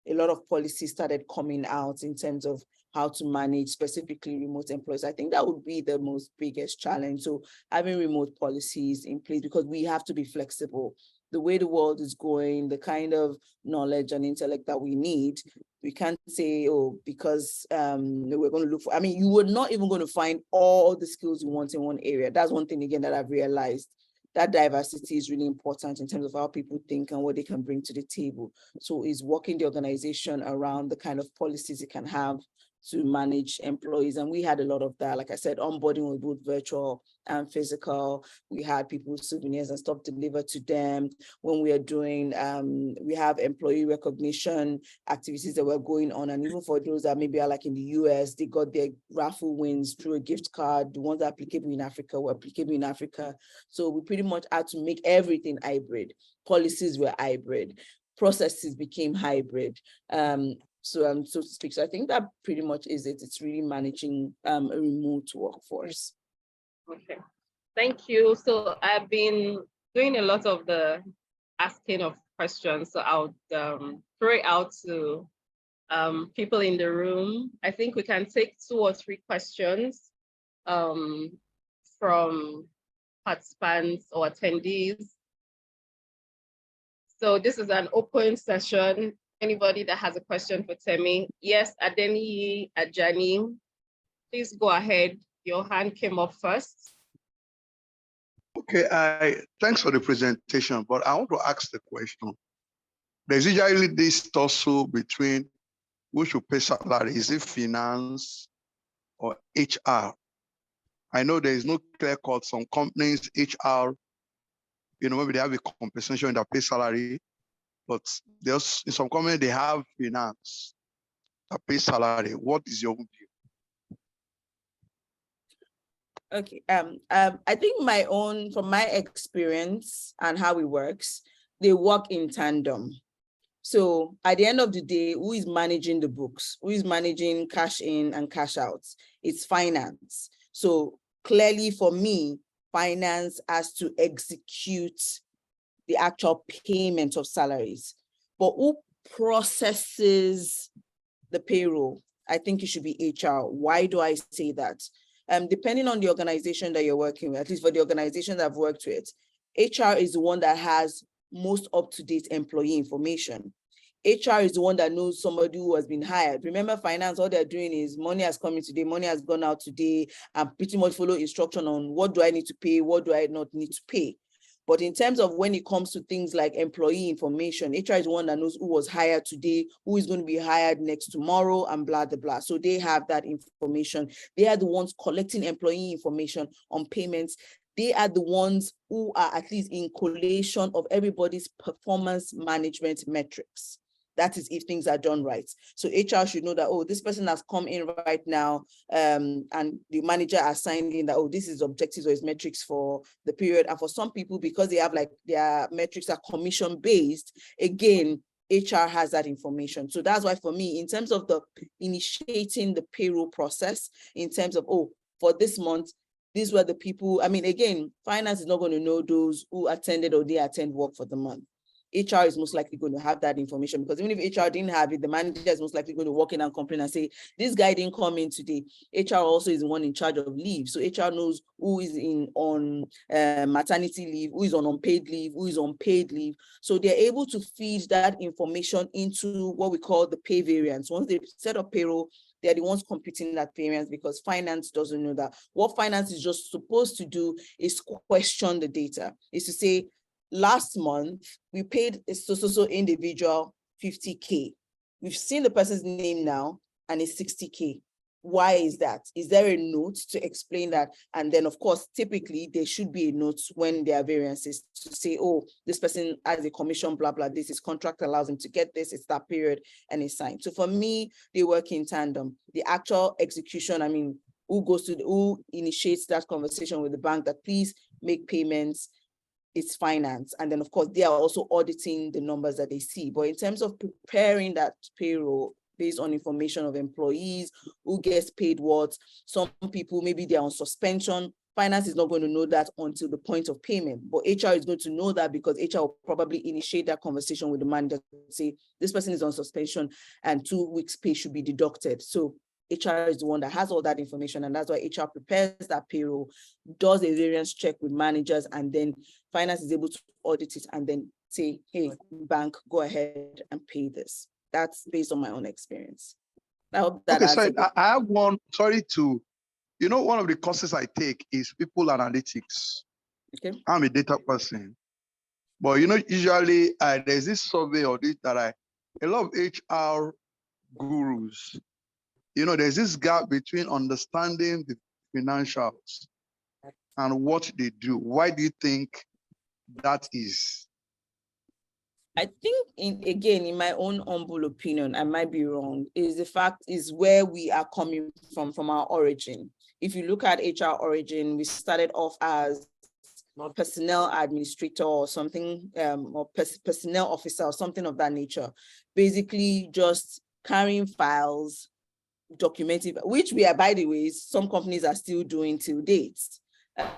a lot of policies started coming out in terms of how to manage specifically remote employees. I think that would be the most biggest challenge. So having remote policies in place, because we have to be flexible. The way the world is going, the kind of knowledge and intellect that we need, we can't say, oh, because we're going to look for, I mean, you were not even going to find all the skills you want in one area. That's one thing, again, that I've realized. That diversity is really important in terms of how people think and what they can bring to the table. So is working the organization around the kind of policies it can have to manage employees. And we had a lot of that. Like I said, onboarding was both virtual and physical. We had people's souvenirs and stuff delivered to them. When we are doing, we have employee recognition activities that were going on. And even for those that maybe are like in the US, they got their raffle wins through a gift card. The ones that are applicable in Africa were applicable in Africa. So we pretty much had to make everything hybrid. Policies were hybrid. Processes became hybrid. So to speak. So I think that pretty much is it. It's really managing a remote workforce. Okay, thank you. So I've been doing a lot of the asking of questions. So I'll throw it out to people in the room. I think we can take 2 or 3 questions from participants or attendees. So this is an open session. Anybody that has a question for Temi? Yes, Adeni Ajani, please go ahead. Your hand came up first. Okay, thanks for the presentation, but I want to ask the question. There's usually this tussle between who should pay salary. Is it finance or HR? I know there is no clear cut. Some companies, HR, maybe they have a compensation that pay salary, but there's in some companies they have finance that pay salary. What is your view? Okay, I think from my experience and how it works, they work in tandem. So at the end of the day, who is managing the books? Who is managing cash in and cash out? It's finance. So clearly for me, finance has to execute the actual payment of salaries. But who processes the payroll? I think it should be HR. Why do I say that? Depending on the organization that you're working with, at least for the organizations I've worked with, HR is the one that has most up-to-date employee information. HR is the one that knows somebody who has been hired. Remember, finance, all they're doing is money has come in today, money has gone out today, and pretty much follow instruction on what do I need to pay, what do I not need to pay. But in terms of when it comes to things like employee information, HR is the one that knows who was hired today, who is going to be hired next tomorrow, and blah, blah, blah. So they have that information. They are the ones collecting employee information on payments. They are the ones who are at least in collation of everybody's performance management metrics. That is if things are done right. So HR should know that, oh, this person has come in right now, and the manager assigned in that, oh, this is objectives or his metrics for the period. And for some people, because they have like their metrics are commission based, again, HR has that information. So that's why for me, in terms of the initiating the payroll process, in terms of, oh, for this month, these were the people, I mean, again, finance is not going to know those who attended or they attend work for the month. HR is most likely going to have that information, because even if HR didn't have it, the manager is most likely going to walk in and complain and say, this guy didn't come in today. HR also is the one in charge of leave. So HR knows who is on maternity leave, who is on unpaid leave, who is on paid leave. So they're able to feed that information into what we call the pay variance. Once they set up payroll, they're the ones computing that variance, because finance doesn't know that. What finance is just supposed to do is question the data, is to say, last month, we paid a so individual 50K. We've seen the person's name now, and it's 60K. Why is that? Is there a note to explain that? And then, of course, typically, there should be a note when there are variances to say, oh, this person has a commission, blah, blah, this, his contract allows him to get this, it's that period, and it's signed. So for me, they work in tandem. The actual execution, I mean, who initiates that conversation with the bank that please make payments, it's finance. And then, of course, they are also auditing the numbers that they see. But in terms of preparing that payroll based on information of employees, who gets paid what, some people, maybe they're on suspension, finance is not going to know that until the point of payment. But HR is going to know that, because HR will probably initiate that conversation with the manager to say, this person is on suspension and 2 weeks pay should be deducted. So HR is the one that has all that information, and that's why HR prepares that payroll, does a variance check with managers, and then finance is able to audit it and then say, hey, bank, go ahead and pay this. That's based on my own experience. I hope that okay, so I have one, sorry to, one of the courses I take is people analytics. Okay. I'm a data person. But, usually there's this survey or this that a lot of HR gurus, there's this gap between understanding the financials and what they do. Why do you think that is? I think, in my own humble opinion, I might be wrong, is the fact is where we are coming from our origin. If you look at HR origin, we started off as personnel administrator or something, or personnel officer or something of that nature, basically just carrying files, documenting, which we are, by the way, some companies are still doing till date.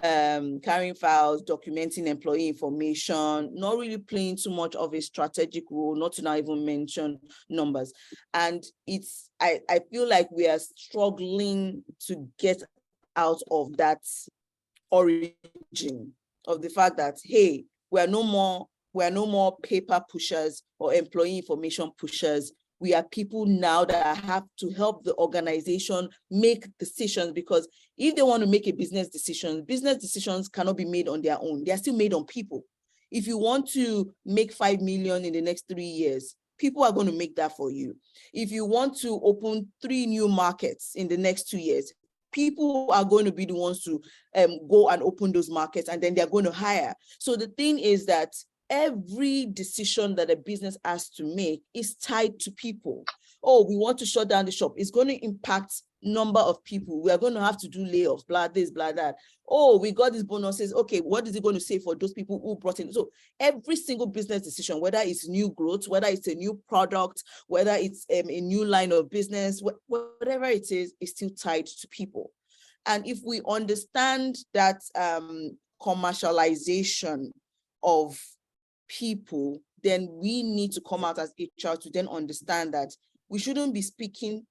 Carrying files, documenting employee information, not really playing too much of a strategic role, not to now even mention numbers. And I feel like we are struggling to get out of that origin of the fact that, hey, we are no more paper pushers or employee information pushers. We are people now that have to help the organization make decisions, because if they want to make a business decisions cannot be made on their own. They are still made on people. If you want to make 5 million in the next 3 years, people are going to make that for you. If you want to open 3 new markets in the next 2 years, people are going to be the ones to go and open those markets, and then they're going to hire. So the thing is that every decision that a business has to make is tied to people. Oh, we want to shut down the shop. It's going to impact number of people. We are going to have to do layoffs, blah, this, blah, that. Oh, we got these bonuses. Okay, what is it going to say for those people who brought in? So every single business decision, whether it's new growth, whether it's a new product, whether it's a new line of business, whatever it is still tied to people. And if we understand that commercialization of people, then we need to come out as HR to then understand that we shouldn't be speaking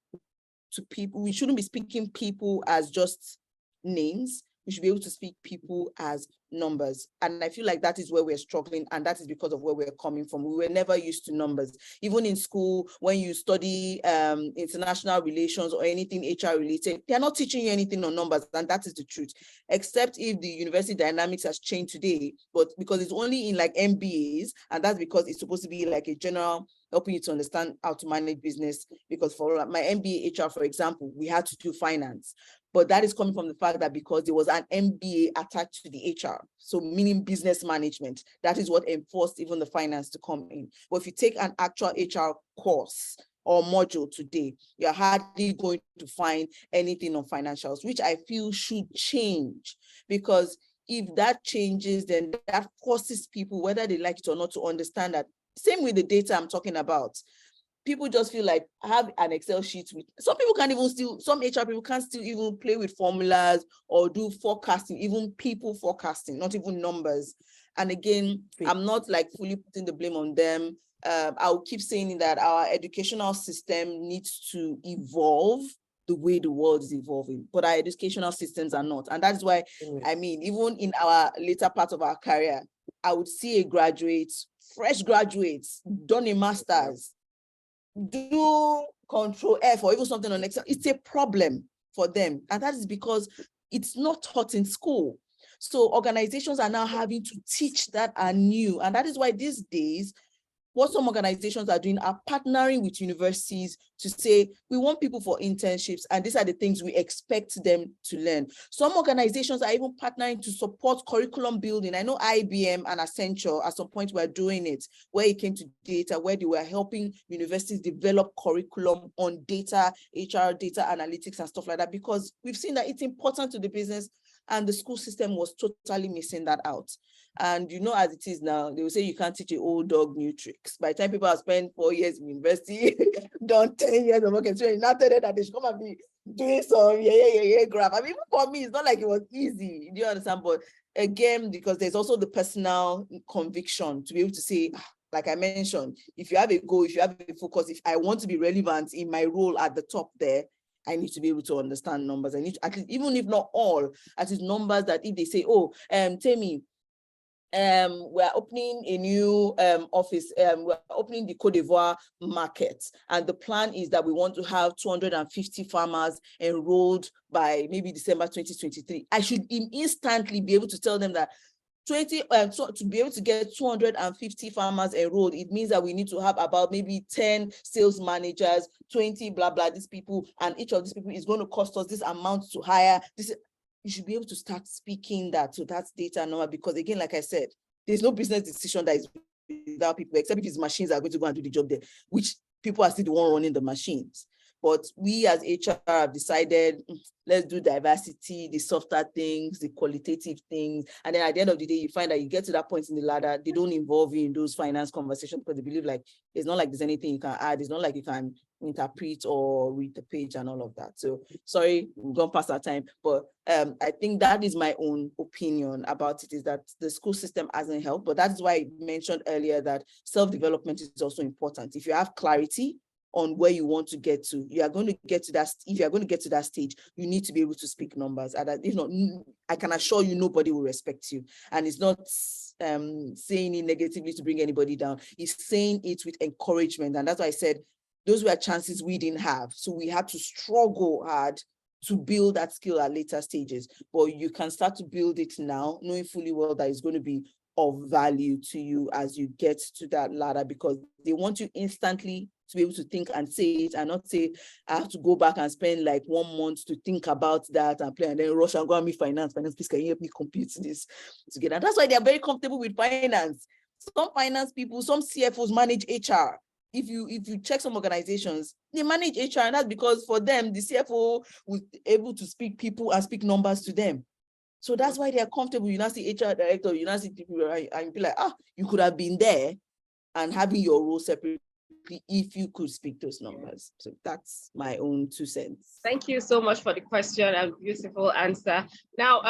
to people, we shouldn't be speaking people as just names. we should be able to speak people as numbers. And I feel like that is where we're struggling, and that is because of where we're coming from. We were never used to numbers. Even in school, when you study international relations or anything HR related, they're not teaching you anything on numbers, and that is the truth, except if the university dynamics has changed today, but because it's only in like MBAs, and that's because it's supposed to be like a general helping you to understand how to manage business. Because for my MBA HR, for example, we had to do finance. But that is coming from the fact that because there was an MBA attached to the HR, so meaning business management, that is what enforced even the finance to come in. But if you take an actual HR course or module today, you're hardly going to find anything on financials, which I feel should change, because if that changes, then that forces people, whether they like it or not, to understand that. Same with the data I'm talking about. People just feel like I have an Excel sheet with, some people can't even still, some HR people can't still even play with formulas or do forecasting, even people forecasting, not even numbers. And again, I'm not like fully putting the blame on them. I'll keep saying that our educational system needs to evolve the way the world is evolving, but our educational systems are not. And that's why, I mean, even in our later part of our career, I would see a graduate, fresh graduates, done a master's, do Control F or even something on Excel. It's a problem for them. And that is because it's not taught in school. So organizations are now having to teach that anew. And that is why these days, what some organizations are doing are partnering with universities to say, we want people for internships, and these are the things we expect them to learn. Some organizations are even partnering to support curriculum building. I know IBM and Accenture at some point were doing it, where it came to data, where they were helping universities develop curriculum on data, HR, data analytics and stuff like that, because we've seen that it's important to the business, and the school system was totally missing that out. And you know, as it is now, they will say you can't teach an old dog new tricks. By the time people have spent 4 years in university, done 10 years of work experience, now tell them that they should come and be doing some graph. I mean, for me, it's not like it was easy. Do you understand? But again, because there's also the personal conviction to be able to say, like I mentioned, if you have a goal, if you have a focus, if I want to be relevant in my role at the top there, I need to be able to understand numbers. I need to, at least, even if not all, at least numbers that if they say, oh, Temi, we're opening a new office, we're opening the Côte d'Ivoire market. And the plan is that we want to have 250 farmers enrolled by maybe December 2023. I should instantly be able to tell them that to be able to get 250 farmers enrolled, it means that we need to have about maybe 10 sales managers, 20 blah, blah, these people, and each of these people is going to cost us this amount to hire. You should be able to start speaking that to that data number, because again, like I said, there's no business decision that is without people, except if it's machines that are going to go and do the job there, which people are still the one running the machines. But we as HR have decided, let's do diversity, the softer things, the qualitative things. And then at the end of the day, you find that you get to that point in the ladder, they don't involve you in those finance conversations because they believe like, it's not like there's anything you can add. It's not like you can interpret or read the page and all of that. So sorry, we've gone past our time, but I think that is my own opinion about it, is that the school system hasn't helped. But that's why I mentioned earlier that self-development is also important. If you have clarity on where you want to get to, you are going to get to that. If you are going to get to that stage, you need to be able to speak numbers. And if not, I can assure you, nobody will respect you. And it's not saying it negatively to bring anybody down. It's saying it with encouragement. And that's why I said, those were chances we didn't have. So we had to struggle hard to build that skill at later stages. But you can start to build it now, knowing fully well that it's going to be of value to you as you get to that ladder, because they want you instantly to be able to think and say it, and not say, I have to go back and spend like 1 month to think about that and play, and then rush and go and meet finance. Finance, please, can you help me compute this together? And that's why they're very comfortable with finance. Some finance people, some CFOs manage HR. If you check some organizations, they manage HR, and that's because for them, the CFO was able to speak people and speak numbers to them. So that's why they're comfortable. You now see HR director, you now see people, and you be like, you could have been there and having your role separately if you could speak those numbers. So that's my own 2 cents. Thank you so much for the question and beautiful answer. Now,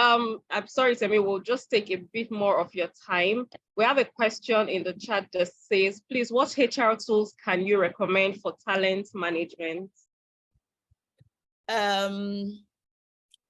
I'm sorry, Temi, we'll just take a bit more of your time. We have a question in the chat that says, please, what HR tools can you recommend for talent management?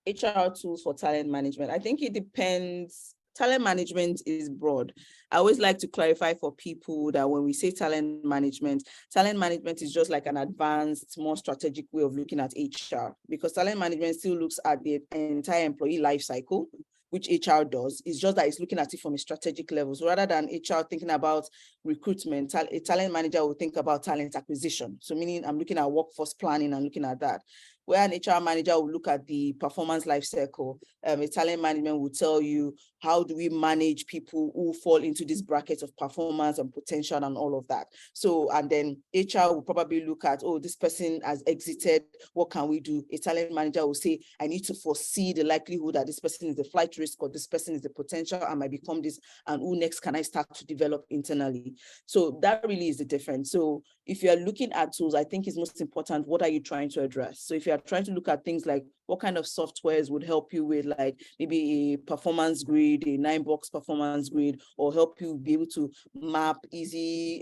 HR tools for talent management. I think it depends. Talent management is broad. I always like to clarify for people that when we say talent management is just like an advanced, more strategic way of looking at HR, because talent management still looks at the entire employee life cycle, which HR does. It's just that it's looking at it from a strategic level. So rather than HR thinking about recruitment, a talent manager will think about talent acquisition. So meaning I'm looking at workforce planning and looking at that. Where an HR manager will look at the performance life cycle, a talent management will tell you, how do we manage people who fall into this bracket of performance and potential and all of that. So, and then HR will probably look at, oh, this person has exited, what can we do? A talent manager will say, I need to foresee the likelihood that this person is a flight risk, or this person is the potential, I might become this, and who next can I start to develop internally? So that really is the difference. So if you're looking at tools, I think it's most important, what are you trying to address? So if you're trying to look at things like what kind of softwares would help you with, like maybe a performance grid, a 9-box performance grid, or help you be able to map easy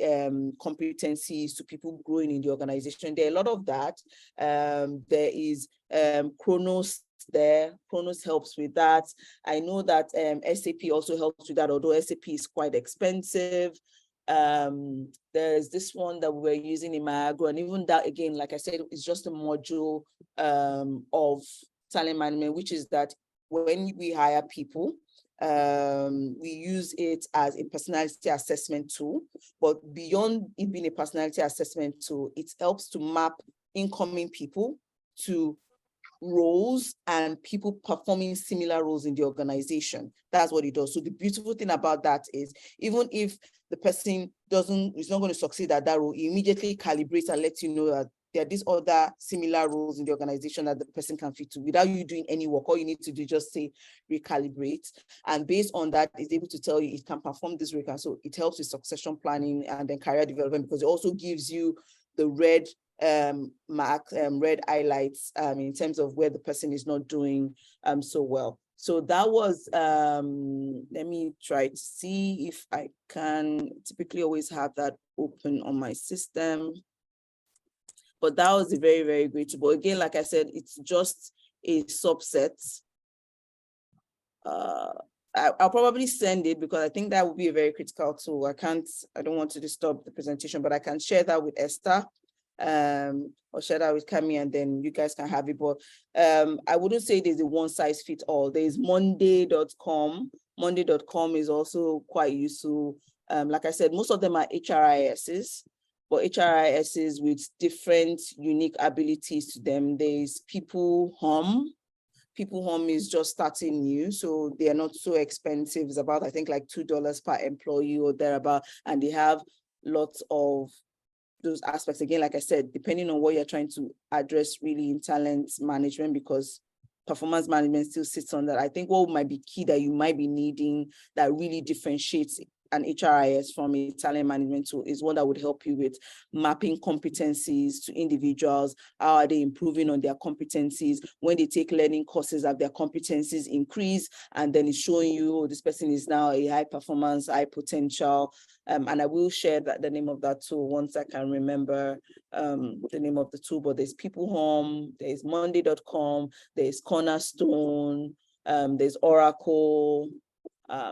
competencies to people growing in the organization. There are a lot of that. There is Chronos there. Chronos helps with that. I know that SAP also helps with that, although SAP is quite expensive. There's this one that we're using in Myagro, and even that, again, like I said, it's just a module of talent management, which is that when we hire people, we use it as a personality assessment tool, but beyond it being a personality assessment tool, it helps to map incoming people to roles and people performing similar roles in the organization. That's what it does. So the beautiful thing about that is, even if the person is not going to succeed at that role, it immediately calibrates and lets you know that there are these other similar roles in the organization that the person can fit to without you doing any work. All you need to do is just say recalibrate, and based on that, it's able to tell you it can perform this recalibrate. So it helps with succession planning and then career development, because it also gives you the red red highlights in terms of where the person is not doing so well. So that was, let me try to see if I can typically always have that open on my system. But that was a very, very great tool. Again, like I said, it's just a subset. I'll probably send it, because I think that would be a very critical tool. I don't want to disturb the presentation, but I can share that with Esther. Or share that with Cami, and then you guys can have it. But I wouldn't say there's a one size fits all. There's Monday.com. Monday.com is also quite useful. Like I said, most of them are HRISs, but HRISs with different unique abilities to them. There's People Home. People Home is just starting new, so they are not so expensive. It's about, I think, like $2 per employee or thereabout, and they have lots of those aspects. Again, like I said, depending on what you're trying to address really in talent management, because performance management still sits on that. I think what might be key that you might be needing that really differentiates an HRIS from a talent management tool is one that would help you with mapping competencies to individuals. How are they improving on their competencies? When they take learning courses, have their competencies increased? And then it's showing you, oh, this person is now a high performance, high potential. And I will share the name of that tool once I can remember the name of the tool. But there's People Home, there's Monday.com, there's Cornerstone, there's Oracle.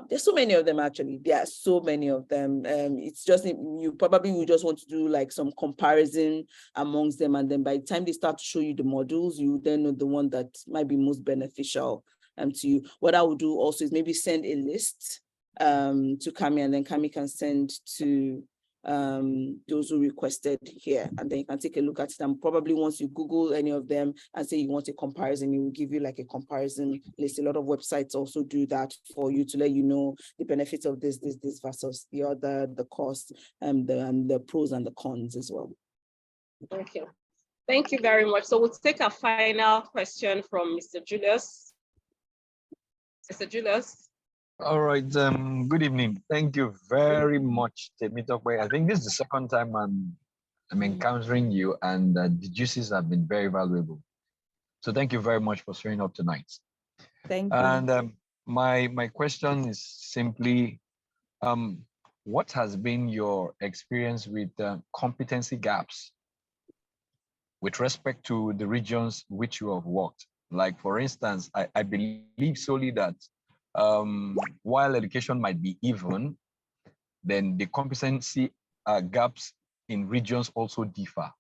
There's so many of them, actually. There are so many of them. It's just, you probably will just want to do like some comparison amongst them. And then by the time they start to show you the modules, you then know the one that might be most beneficial to you. What I would do also is maybe send a list to Cami, and then Cami can send to those who requested here, and then you can take a look at it. And probably once you Google any of them and say you want a comparison, it will give you like a comparison list. A lot of websites also do that for you to let you know the benefits of this versus the other, the cost, and the pros and the cons as well. Okay, thank you very much. So we'll take a final question from Mr. Julius. Mr. Julius. All right, good evening. Thank you very much, Temitope. I think this is the second time I'm encountering you, and the juices have been very valuable. So thank you very much for showing up tonight. Thank you. And my question is simply, what has been your experience with competency gaps with respect to the regions which you have worked? Like, for instance, I believe solely that while education might be even, then the competency gaps in regions also differ.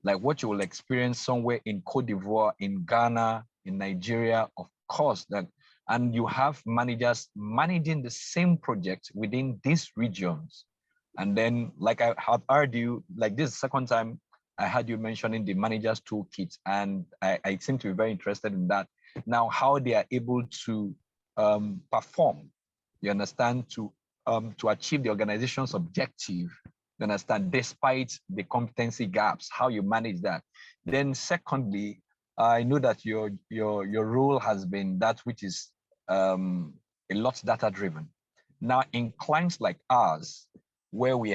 Like what you will experience somewhere in Cote d'Ivoire, in Ghana, in Nigeria, of course, that, and you have managers managing the same project within these regions. And then, like I have heard you, like this is the second time I heard you mentioning the manager's toolkit, and I seem to be very interested in that. Now, how they are able to perform, you understand, to achieve the organization's objective, you understand, despite the competency gaps, how you manage that. Then secondly, I know that your role has been that which is a lot data driven. Now, in clients like ours, where we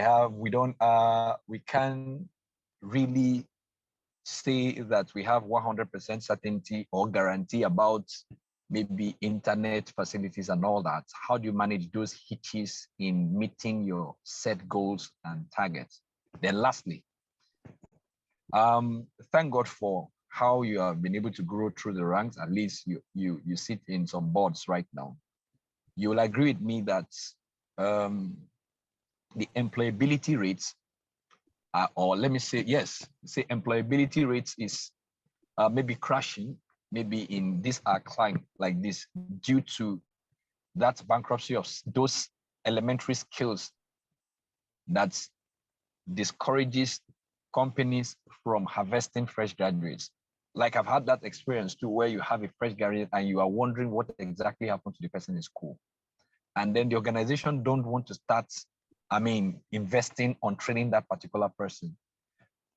can really say that we have 100% certainty or guarantee about maybe internet facilities and all that. How do you manage those hitches in meeting your set goals and targets? Then lastly, thank God for how you have been able to grow through the ranks. At least you sit in some boards right now. You will agree with me that the employability rates or let me say, yes, say employability rates is maybe crashing, maybe in this client like this, due to that bankruptcy of those elementary skills that discourages companies from harvesting fresh graduates. Like I've had that experience too, where you have a fresh graduate and you are wondering what exactly happened to the person in school. And then the organization don't want to start, investing on training that particular person.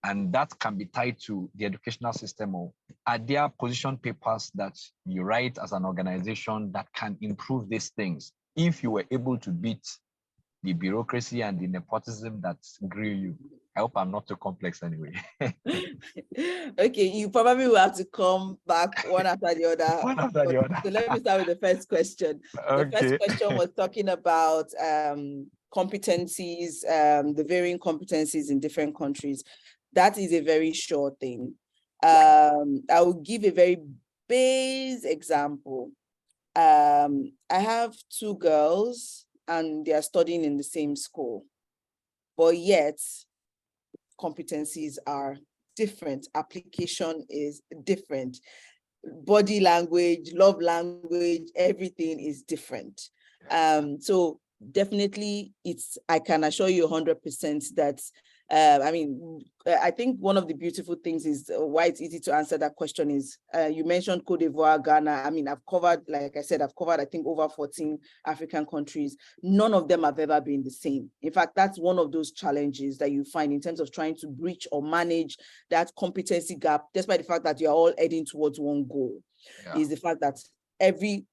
And that can be tied to the educational system. Or are there position papers that you write as an organization that can improve these things? If you were able to beat the bureaucracy and the nepotism that grill you. I hope I'm not too complex anyway. Okay, you probably will have to come back one after the other. One after the other. So let me start with the first question. Okay. The first question was talking about competencies, the varying competencies in different countries. That is a very short thing. I will give a very base example. I have two girls and they are studying in the same school, but yet competencies are different. Application is different. Body language, love language, everything is different. So definitely I can assure you 100% that I think one of the beautiful things is why it's easy to answer that question is you mentioned Cote d'Ivoire, Ghana. I've covered, like I said, I think over 14 African countries. None of them have ever been the same. In fact, that's one of those challenges that you find in terms of trying to breach or manage that competency gap, despite the fact that you're all heading towards one goal, is the fact that every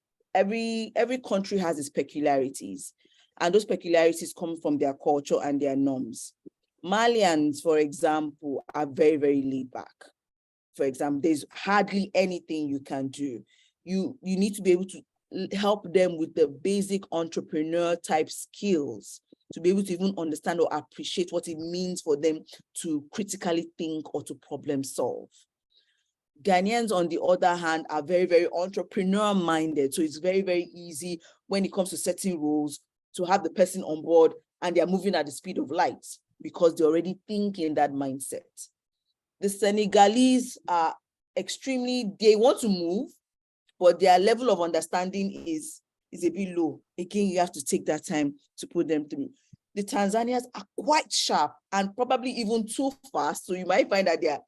country has its peculiarities, and those peculiarities come from their culture and their norms. Malians, for example, are very, very laid back. For example, there's hardly anything you can do. You need to be able to help them with the basic entrepreneur type skills to be able to even understand or appreciate what it means for them to critically think or to problem solve. Ghanaians, on the other hand, are very, very entrepreneur minded. So it's very, very easy when it comes to setting rules to have the person on board and they're moving at the speed of light, because they already think in that mindset. The Senegalese are they want to move, but their level of understanding is a bit low. Again, you have to take that time to put them through. The Tanzanians are quite sharp and probably even too fast. So you might find that they are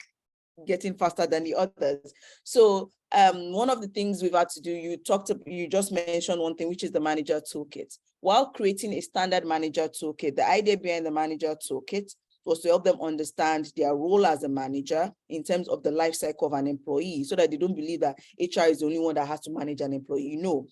getting faster than the others. So one of the things we've had to do, you just mentioned one thing, which is the manager toolkit. While creating a standard manager toolkit, the idea behind the manager toolkit was to help them understand their role as a manager in terms of the life cycle of an employee, so that they don't believe that HR is the only one that has to manage an employee. No,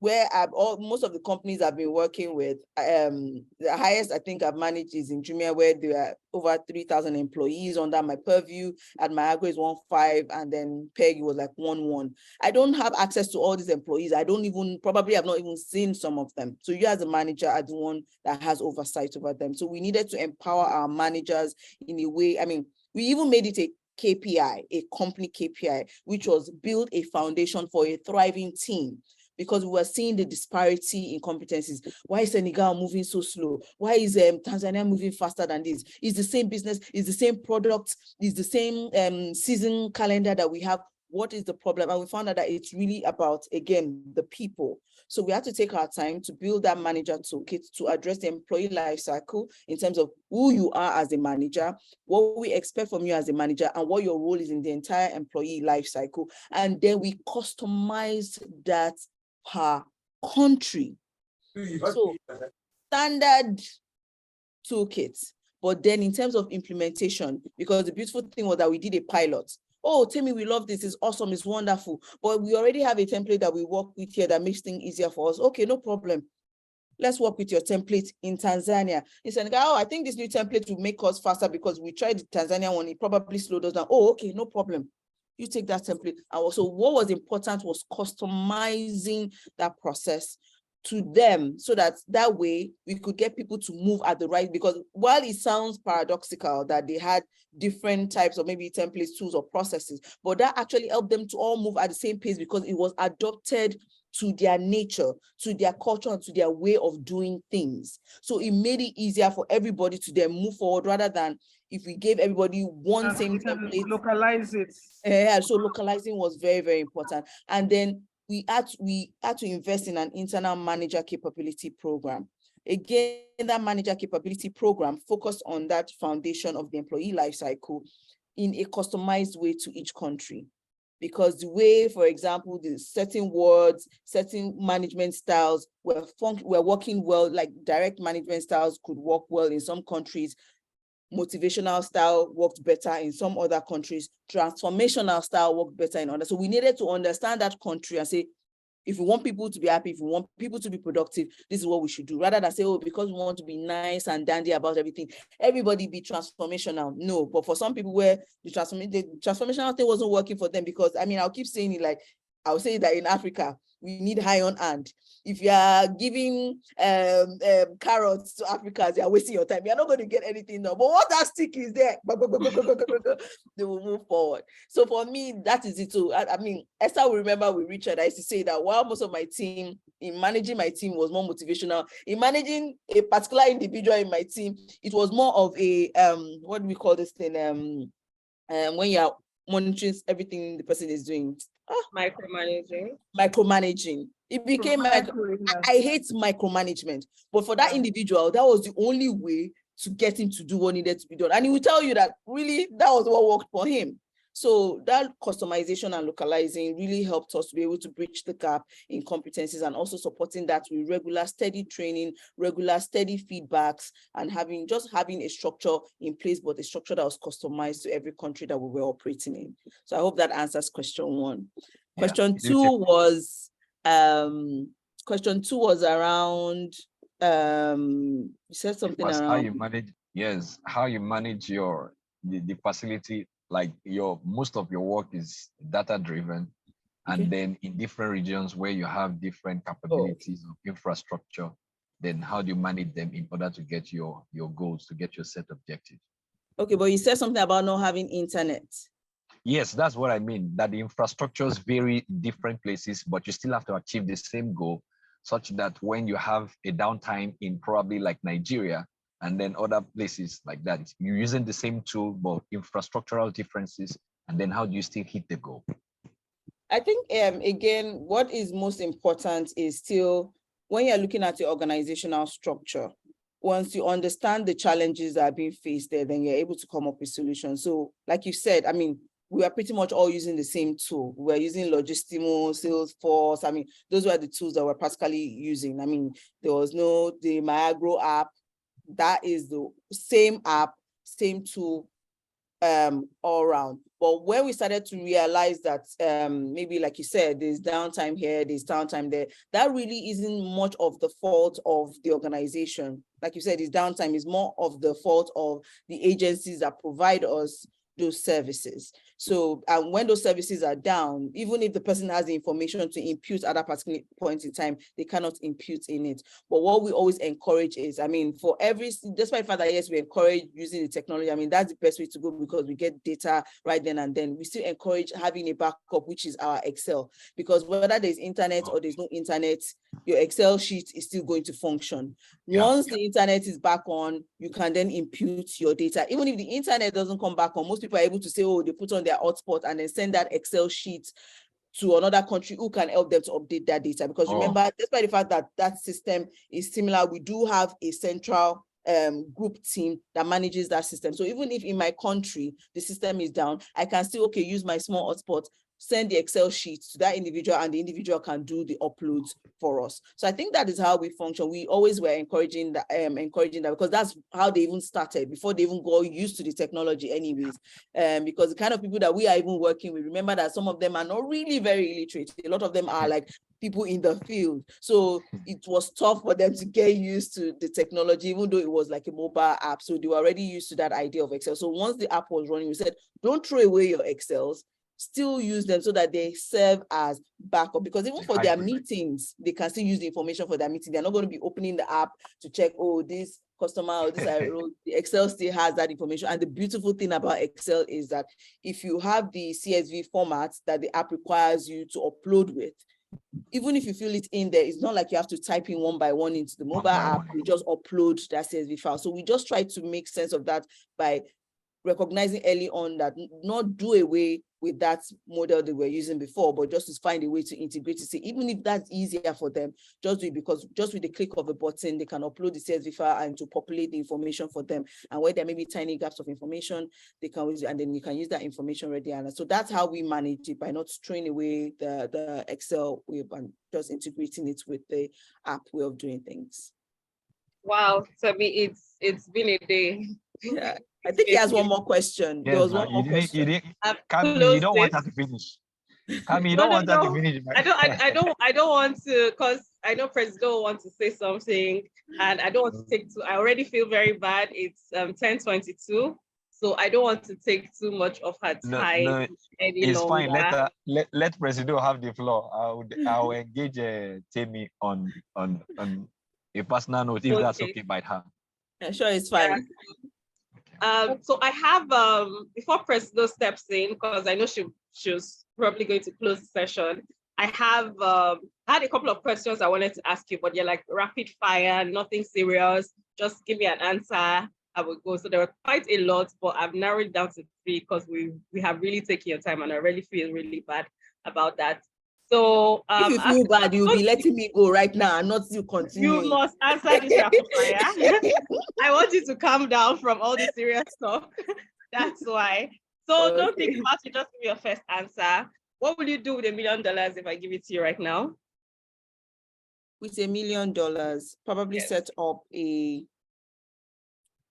most of the companies I've been working with, the highest I think I've managed is in Jumia, where there are over 3,000 employees under my purview. At Mayago is 1.5, and then Peg was like 1.1. I don't have access to all these employees. I've not even seen some of them. So you as a manager are the one that has oversight over them. So we needed to empower our managers in a way. We even made it a KPI, a company KPI, which was build a foundation for a thriving team, because we were seeing the disparity in competencies. Why is Senegal moving so slow? Why is Tanzania moving faster than this? It's the same business, it's the same product, it's the same season calendar that we have. What is the problem? And we found out that it's really about, again, the people. So we had to take our time to build that manager toolkit to address the employee life cycle in terms of who you are as a manager, what we expect from you as a manager, and what your role is in the entire employee life cycle. And then we customized that per country. So standard toolkits, but then in terms of implementation, because the beautiful thing was that we did a pilot. Oh, Timmy, we love this, it's awesome, it's wonderful. But we already have a template that we work with here that makes things easier for us. Okay, no problem. Let's work with your template in Tanzania. In Senegal, oh, I think this new template will make us faster because we tried the Tanzania one, it probably slowed us down. Oh, okay, no problem. You take that template. And also what was important was customizing that process to them, so that way we could get people to move at the right, because while it sounds paradoxical that they had different types of maybe templates, tools, or processes, but that actually helped them to all move at the same pace because it was adopted to their nature, to their culture, and to their way of doing things. So it made it easier for everybody to then move forward, rather than if we gave everybody one same template. Localize it. Yeah, so localizing was very, very important. And then we had to invest in an internal manager capability program. Again, that manager capability program focused on that foundation of the employee life cycle in a customized way to each country. Because the way, for example, the certain words, certain management styles were working well, like direct management styles could work well in some countries, motivational style worked better in some other countries, transformational style worked better in others. So we needed to understand that country and say, if we want people to be happy, if we want people to be productive, this is what we should do. Rather than say, oh, because we want to be nice and dandy about everything, everybody be transformational. No, but for some people where the transformational thing wasn't working for them, because I mean, I'll keep saying it, like, I'll say that in Africa, we need high on hand. If you are giving carrots to Africans, you are wasting your time. You're not going to get anything done. But what that stick is there, they will move forward. So for me, that is it too. I mean, Esther will remember with Richard, I used to say that while most of my team, in managing my team, was more motivational, in managing a particular individual in my team, it was more of a, what do we call this thing? When you are monitoring everything the person is doing. Micromanaging. It became like, I hate micromanagement, but for that individual, that was the only way to get him to do what needed to be done. And he will tell you that really that was what worked for him. So that customization and localizing really helped us to be able to bridge the gap in competencies, and also supporting that with regular steady training, regular steady feedbacks, and having a structure in place, but a structure that was customized to every country that we were operating in. So I hope that answers question one. Question two was around you said something around how you manage, how you manage the facility. Like most of your work is data driven, and then in different regions where you have different capabilities of infrastructure, then how do you manage them in order to get your goals, to get your set objectives? Okay, but you said something about not having internet. Yes, that's what I mean, that the infrastructures vary in different places, but you still have to achieve the same goal, such that when you have a downtime in probably like Nigeria, and then other places like that, you're using the same tool, but infrastructural differences, and then how do you still hit the goal? I think, again, what is most important is still, when you're looking at your organizational structure, once you understand the challenges that are being faced there, then you're able to come up with solutions. So like you said, I mean, we are pretty much all using the same tool. We're using Logistimo, Salesforce. I mean, those were the tools that we're practically using. I mean, there was the MyAgro app. That is the same app, same tool, all around. But when we started to realize that maybe, like you said, there's downtime here, there's downtime there, that really isn't much of the fault of the organization. Like you said, it's downtime is more of the fault of the agencies that provide us those services. So when those services are down, even if the person has the information to impute at that particular point in time, they cannot impute in it. But what we always encourage is, I mean, for despite the fact that yes, we encourage using the technology, I mean, that's the best way to go because we get data right then and then. We still encourage having a backup, which is our Excel, because whether there's internet or there's no internet, your Excel sheet is still going to function. Once the internet is back on, you can then impute your data. Even if the internet doesn't come back on, most people are able to say, oh, they put on their hotspot and then send that Excel sheet to another country who can help them to update that data. Because remember, despite the fact that that system is similar, we do have a central group team that manages that system. So even if in my country, the system is down, I can still, use my small hotspot, send the Excel sheet to that individual, and the individual can do the uploads for us. So I think that is how we function. We always were encouraging that because that's how they even started before they even got used to the technology anyways. Because the kind of people that we are even working with, remember that some of them are not really very illiterate. A lot of them are like people in the field. So it was tough for them to get used to the technology, even though it was like a mobile app. So they were already used to that idea of Excel. So once the app was running, we said, don't throw away your Excels, still use them so that they serve as backup, because even for their meetings, they can still use the information for their meeting. They're not going to be opening the app to check, oh, this customer or this the Excel still has that information. And the beautiful thing about Excel is that if you have the CSV format that the app requires you to upload with, even if you fill it in there, it's not like you have to type in one by one into the mobile app. You just upload that CSV file. So we just try to make sense of that by recognizing early on that not do away with that model they were using before, but just to find a way to integrate it. Even if that's easier for them, just do it, because just with the click of a button, they can upload the CSV file and to populate the information for them. And where there may be tiny gaps of information, they can use it, and then you can use that information ready. And so that's how we manage it, by not throwing away the Excel way and just integrating it with the app way of doing things. Wow, Tabi, it's been a day. Yeah. I think he has one more question. Yes, there was one more question. You don't want her to finish. Kami, you don't want her to finish. I don't want to, because I know President wants to say something, and I don't want to take too. I already feel very bad. It's 10:22, so I don't want to take too much of her time. No, it's longer. Fine. Let President have the floor. I'll engage Temi on a personal note, if that's okay by her. Yeah, sure, it's fine. Yeah. So I have, before President steps in, because I know she was probably going to close the session, I have had a couple of questions I wanted to ask you, but you're like rapid fire, nothing serious, just give me an answer, I will go. So there were quite a lot, but I've narrowed it down to 3 because we have really taken your time, and I really feel really bad about that. So if you feel bad, you'll be letting me go right now and not you continue. You must answer this rapid fire. I want you to calm down from all the serious talk. That's why. So okay. Don't think about it, just give me your first answer. What will you do with $1 million if I give it to you right now? With $1 million, probably set up a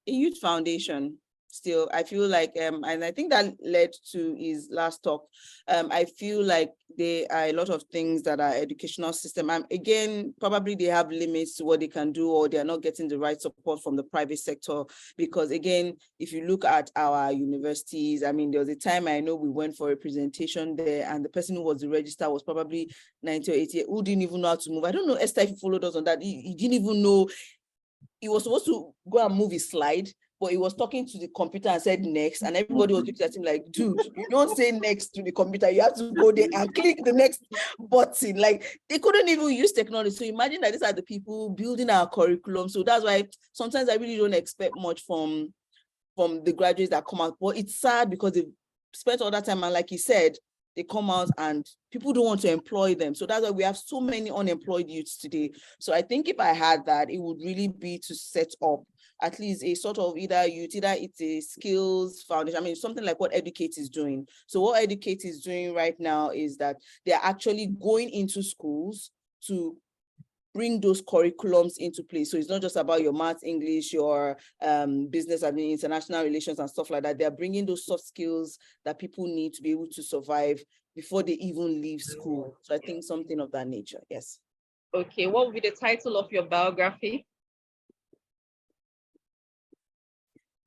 youth foundation. Still, I feel like, and I think that led to his last talk. I feel like there are a lot of things that are educational system. Again, probably they have limits to what they can do, or they're not getting the right support from the private sector. Because again, if you look at our universities, I mean, there was a time I know we went for a presentation there, and the person who was the registrar was probably 90 or 80, who didn't even know how to move. I don't know, Esther, if you followed us on that, he didn't even know. He was supposed to go and move his slide, but he was talking to the computer and said next, and everybody was looking at him like, dude, you don't say next to the computer, you have to go there and click the next button. Like, they couldn't even use technology. So imagine that these are the people building our curriculum. So that's why sometimes I really don't expect much from the graduates that come out. But it's sad because they've spent all that time, and like he said, they come out and people don't want to employ them. So that's why we have so many unemployed youths today. So I think if I had that, it would really be to set up at least a sort of either it's a skills foundation. I mean, something like what Educate is doing. So what Educate is doing right now is that they're actually going into schools to bring those curriculums into place. So it's not just about your math, English, your business, I mean, international relations and stuff like that. They're bringing those soft skills that people need to be able to survive before they even leave school. So I think something of that nature, yes. Okay, what would be the title of your biography?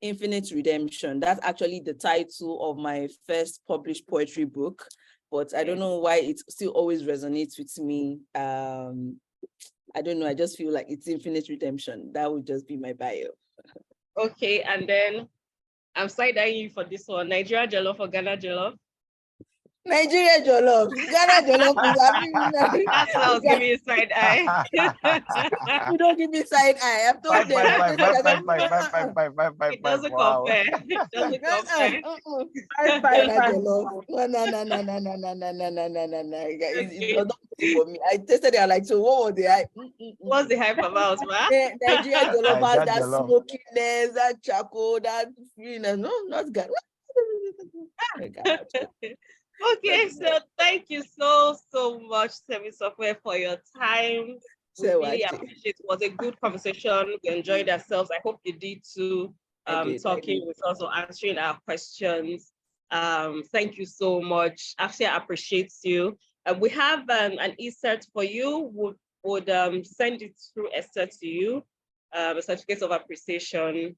Infinite Redemption. That's actually the title of my first published poetry book, but I don't know why it still always resonates with me. I don't know, I just feel like it's Infinite Redemption. That would just be my bio. Okay, and then I'm side-eyeing you for this one. Nigeria Jollof or Ghana Jollof? Nigeria Jollof. Ghana Jollof is That's why I was giving you side eye. You don't give me side eye. I've told them. It doesn't compare. It doesn't compare. Ghana Jollof. No. It was not for me. I tested it like, so what was the hype? What's the hype about, man? Nigeria Jollof has that smokiness, that charcoal, that freeness. No, not Ghana. Okay, so thank you so much, Temitope, for your time. We really appreciate it. It was a good conversation. We enjoyed ourselves. I hope you did too, talking with us or answering our questions. Thank you so much. AFCIA appreciates you. We have an e-cert for you. Would send it through Esther to you, a certificate of appreciation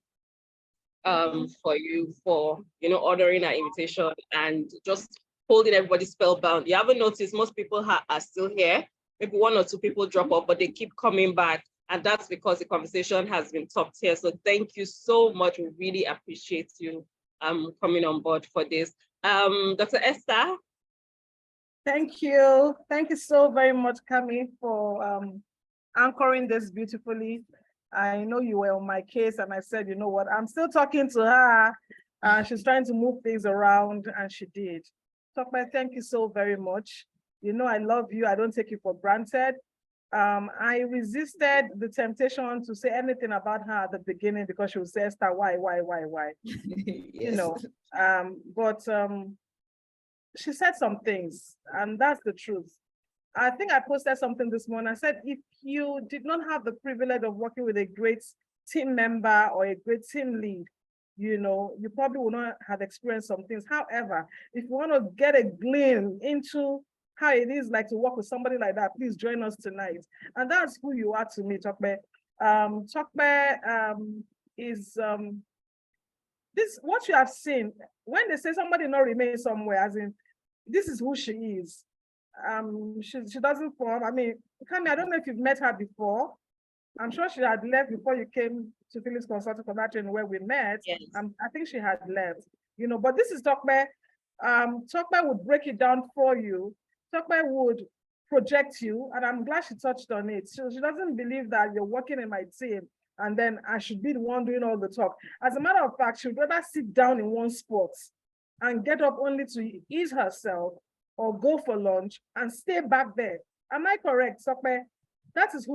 for you for honoring our invitation and just holding everybody spellbound. You haven't noticed most people are still here. Maybe one or two people drop off, but they keep coming back. And that's because the conversation has been topped here. So thank you so much. We really appreciate you coming on board for this. Dr. Esther. Thank you. Thank you so very much, Kami, for anchoring this beautifully. I know you were on my case and I said, you know what, I'm still talking to her. She's trying to move things around and she did. Tope, thank you so very much. You know, I love you. I don't take you for granted. I resisted the temptation to say anything about her at the beginning because she would say, Esther, why? Yes. You know, but she said some things and that's the truth. I think I posted something this morning. I said, if you did not have the privilege of working with a great team member or a great team lead, you know, you probably would not have experienced some things. However, if you want to get a glimpse into how it is like to work with somebody like that, please join us tonight. And that's who you are to me, Tope. Tope is this what you have seen. When they say somebody not remain somewhere, as in, this is who she is. She doesn't form. I mean, Kami, I don't know if you've met her before. I'm sure she had left before you came to Phillips Consulting for that training where we met. Yes. I think she had left, you know, but this is Tope. Tope would break it down for you. Tope would project you, and I'm glad she touched on it. She doesn't believe that you're working in my team and then I should be the one doing all the talk. As a matter of fact, she would rather sit down in one spot and get up only to ease herself or go for lunch and stay back there. Am I correct, Tope? That is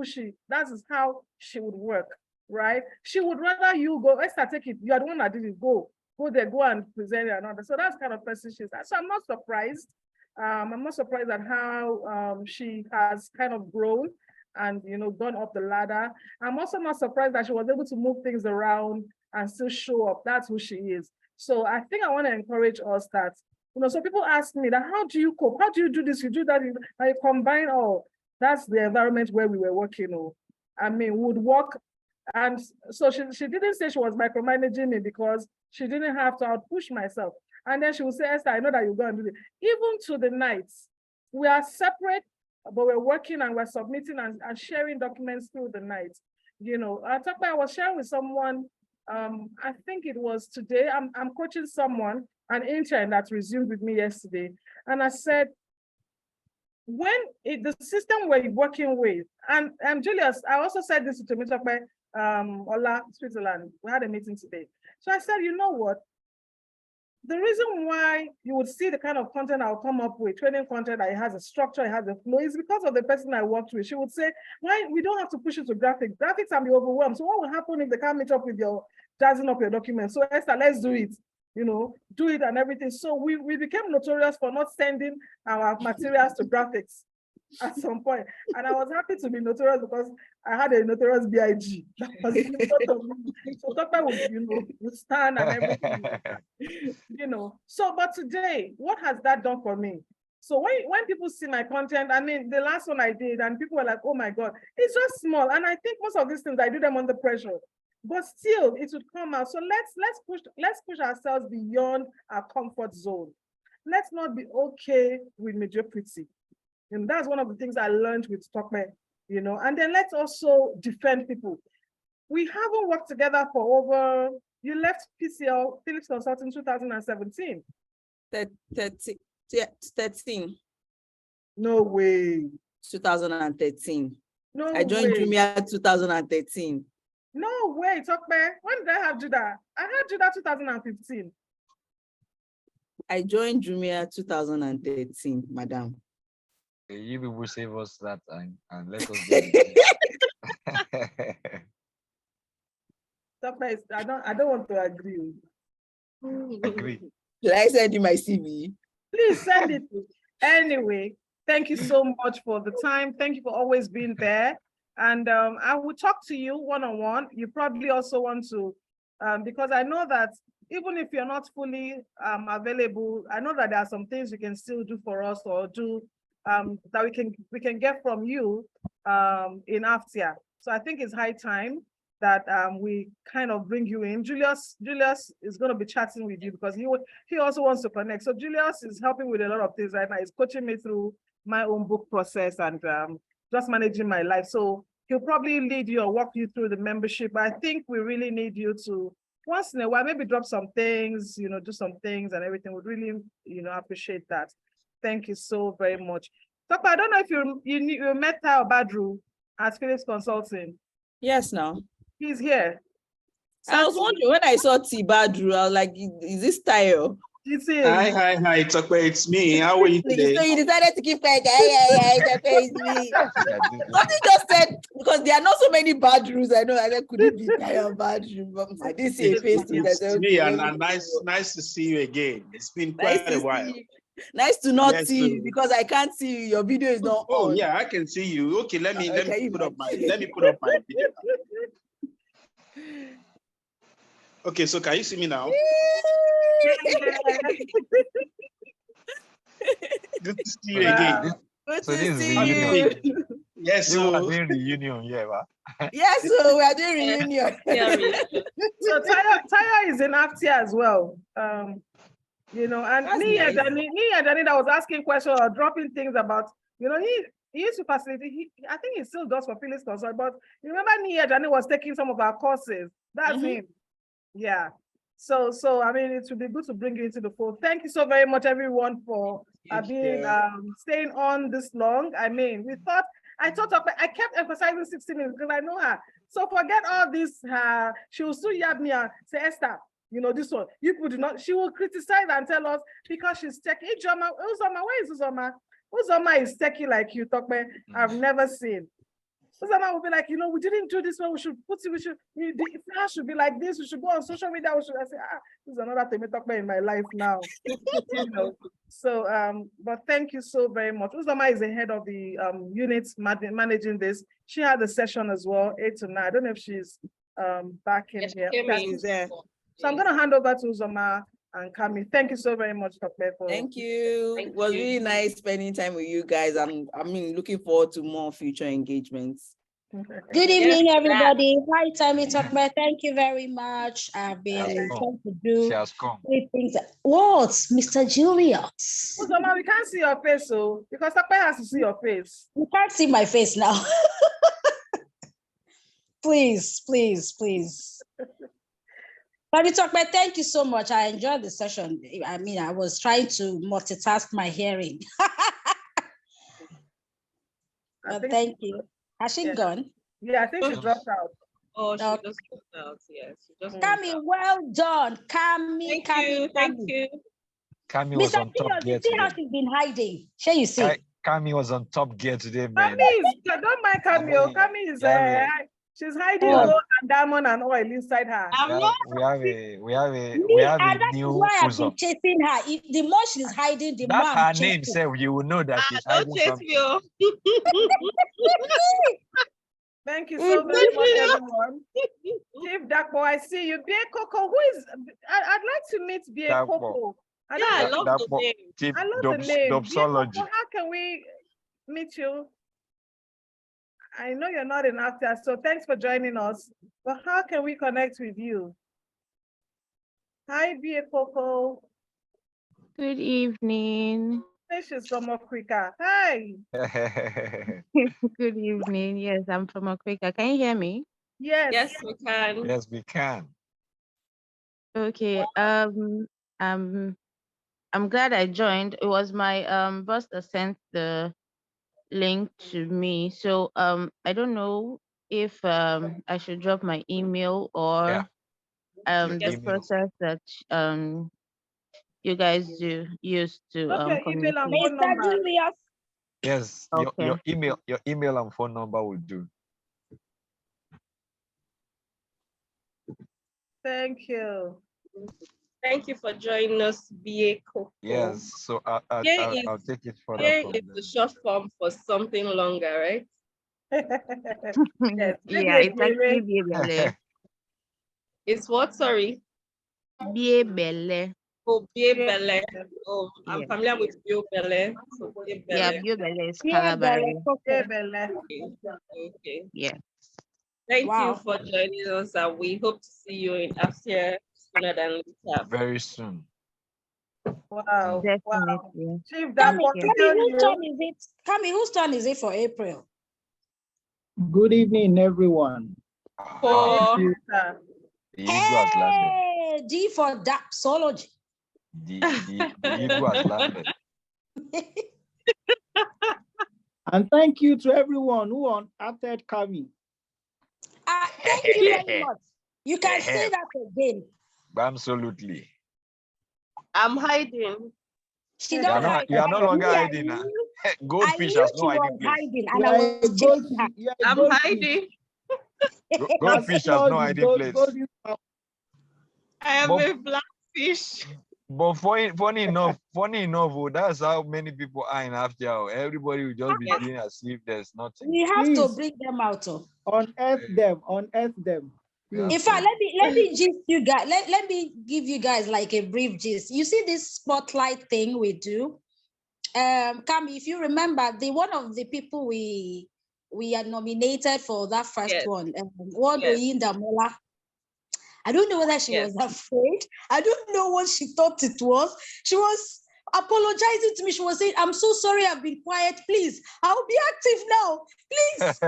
how she would work, right? She would rather you go, Esther, take it. You are the one that did it. Go there, go and present it and all that. So that's kind of person she is. So I'm not surprised. I'm not surprised at how she has kind of grown and, you know, gone up the ladder. I'm also not surprised that she was able to move things around and still show up. That's who she is. So I think I want to encourage us that, you know, so people ask me that, how do you cope? How do you do this? You do that, and you combine all. That's the environment where we were working. I mean, would work. And so she didn't say she was micromanaging me because she didn't have to outpush myself. And then she would say, Esther, I know that you're going to do it. Even to the nights, we are separate, but we're working and we're submitting and sharing documents through the night. You know, I was sharing with someone, I think it was today, I'm coaching someone, an intern that resumed with me yesterday. And I said, the system we're working with, and Julius, I also said this to Temitope, Ola, Switzerland. We had a meeting today. So I said, you know what? The reason why you would see the kind of content I'll come up with, training content that it has a structure, it has a flow, is because of the person I worked with. She would say, why we don't have to push it to graphics. Graphics can be overwhelmed. So what will happen if they can't meet up with your jazzing up your documents? So Esther, let's do it. You know, do it and everything. So we became notorious for not sending our materials to graphics at some point. And I was happy to be notorious because I had a notorious BIG. That was in front of me. So Tope would, you know, would stand and everything. You know. So, but today, what has that done for me? So when people see my content, I mean, the last one I did, and people were like, oh my God, it's just small. And I think most of these things, I do them under pressure. but still it would come out. So let's push ourselves beyond our comfort zone. Let's not be okay with mediocrity. And that's one of the things I learned with Tokme, and then let's also defend people. We haven't worked together for over, you left PCL, Philips Consulting, in 2017. 13. No way. 2013. No I joined way. Jumia 2013. No way, Tokme. When did I have Judah? I had Judah 2015. I joined Jumia 2013, madam. You people save us that time and let us do it. Tokme, I don't want to agree. Agree. Should I send you my CV? Please send it. Anyway, thank you so much for the time. Thank you for always being there. And I will talk to you one-on-one. You probably also want to, because I know that even if you're not fully available, I know that there are some things you can still do for us or do that we can get from you in AFTIA. So I think it's high time that we kind of bring you in. Julius is going to be chatting with you because he also wants to connect. So Julius is helping with a lot of things right now. He's coaching me through my own book process and just managing my life. So he'll probably lead you or walk you through the membership. But I think we really need you to, once in a while, maybe drop some things, do some things and everything. We'd really, appreciate that. Thank you so very much. Tokpa, I don't know if you met Tayo Badru at Philips Consulting. Yes, now. He's here. I was wondering when I saw Tibadru, I was like, is this Tayo? Hi, Tokwe, it's me. How are you today? So you decided to keep quiet. It's me. Something just said, because there are not so many Badrus. I know. I said, could it be Tayo Badru? But I didn't see a face. It's me, and nice to see you again. It's been quite a while. Nice to not see you because I can't see you. Your video is not on. Oh yeah, I can see you. Okay, let me put up my video. Okay, so can you see me now? Good to see you again. Good So to this is see reunion. you. Yes, You are so doing reunion, yeah, right? Yes, so we are doing reunion. So Taya is in AFTIA as well. And That's me nice. and Danny that was asking questions or dropping things about, he used to facilitate. I think he still does for Philips Consult, but you remember Nia Danny was taking some of our courses. That's him. Yeah. So I mean, it would be good to bring you into the fold. Thank you so very much, everyone, for staying on this long. I mean, I kept emphasizing 60 minutes because I know her. So forget all this. She will still yab me and say, Esther, this one. You could not. She will criticize and tell us because she's techie. Hey, Uzoma, where is Uzoma? Uzoma is techie like you, Tokme. I've never seen. Uzoma will be like, we didn't do this one. The flash should be like this. We should go on social media. I say, this is another thing Tokme in my life now. So, but thank you so very much. Uzoma is the head of the units managing this. She had a session as well, 8 to 9. I don't know if she's back in here. She's there. So I'm going to hand over to Uzoma and Kami. Thank you so very much, Dr. Thank you. It was really nice spending time with you guys. I'm looking forward to more future engagements. Good evening, everybody. Hi, Temitope. Thank you very much. I've been trying to do She has come. 3 things. What, Mr. Julius? Uzoma, we can't see your face, so because Dr. has to see your face. You can't see my face now. Please. Temitope, thank you so much. I enjoyed the session. I mean, I was trying to multitask my hearing. But thank you. Has she gone? Yeah, I think she dropped out. Oh, she just dropped out. Yes. Kami, well done. Kami. Thank you. Kami was Mr. on top gear you see how today. she's been hiding? Shall you see? Kami was on top gear today, man. Don't mind Kami. Kami is she's hiding gold and diamond and oil inside her. We have a new why I've Uzo. been chasing her. If the more she's hiding, the more That's I'm her name, chasing. so you will know that she's hiding Don't chase something. me. Thank you so very much, everyone. Chief Dakbo, I see you. Bie Coco, who is? I'd like to meet Bie Coco. I love the name. Chief I love the name. Bie Coco, Dopsology. how can we meet you? I know you're not in Accra, so thanks for joining us. But how can we connect with you? Hi, Bia Coco. Good evening. This is from Africa. Hi. Good evening. Yes, I'm from Africa. Can you hear me? Yes. Yes, we can. Yes, we can. Okay. I'm glad I joined. It was my boss that sent the link to me. So I don't know if I should drop my email or Your the Yes. email. process that you guys use to Drop your email and communicate. phone number. Julius. Yes, Okay. your email and phone number will do. Thank you. Thank you for joining us, BA Coco. Yes, so I'll take it further BA from is there. the short form for something longer, right? Yes, Yeah, it's actually maybe Biebele. It's what? Sorry. Biebele. Oh, BA Bele. Oh, I'm Yeah. familiar with BA Bele. So BA Yeah, Bele. Biebele is Yeah, Calabari. Okay. Yeah. Thank you Wow. for joining us, and we hope to see you in Asia sooner than later. Very soon. Wow. Definitely. Chief, Kami, that's what we Kami, tell whose turn you. is it? Kami, whose turn is it for April? Good evening, everyone. For Sir. The eagle has landed. Hey, D for Dapsology. The eagle has landed. And thank you to everyone who acted Kami. Thank you very much. You can say that again. Absolutely. I'm hiding. She You don't are hide. no longer I hiding. knew- I Goldfish knew has she no hiding was place. hiding, You and I are a was chasing her. I'm goldfish. hiding. Goldfish has no hiding place. I am But- a black fish. But funny enough, oh, that's how many people are in Afghan. Everybody will just be doing as if there's nothing. We have to Please. bring them out. Unearth them. Yeah. In fact, let me gist you guys. Let me give you guys like a brief gist. You see this spotlight thing we do. Kami, if you remember, one of the people we are nominated for that first Yes. one, Ward Yes. Oyindamola. I don't know whether she Yes. was afraid. I don't know what she thought it was. She was apologizing to me. She was saying, "I'm so sorry, I've been quiet. Please, I'll be active now. Please."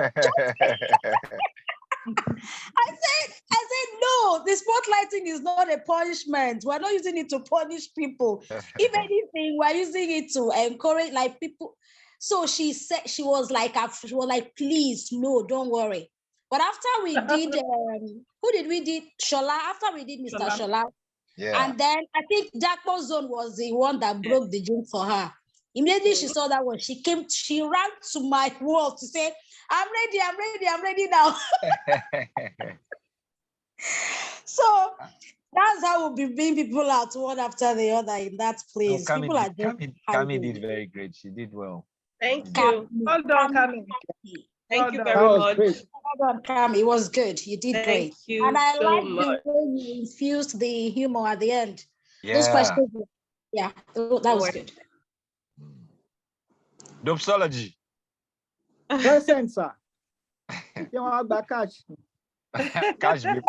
I said, no, the spotlighting is not a punishment. We're not using it to punish people. If anything, we're using it to encourage like people. So she said, she was like, please, no, don't worry. But after we did, who did we did? Shola, after we did Mr. Shola. Yeah. And then I think Dakpo Zone was the one that broke the jinx for her. Immediately she saw that one, she ran to my wall to say, I'm ready now. So that's how we'll be bringing people out one after the other in that place. Kami People are just Kami did very great. She did well. Thank you. Well done, Kami. Thank you Well very done. much. Well done, Kami. It was good. You did Thank great. you And I so like much. the way you infused the humor at the end. Those Yeah. questions. Yeah, that was good. Dopsology. Present, sir. You want back catch? Catch me.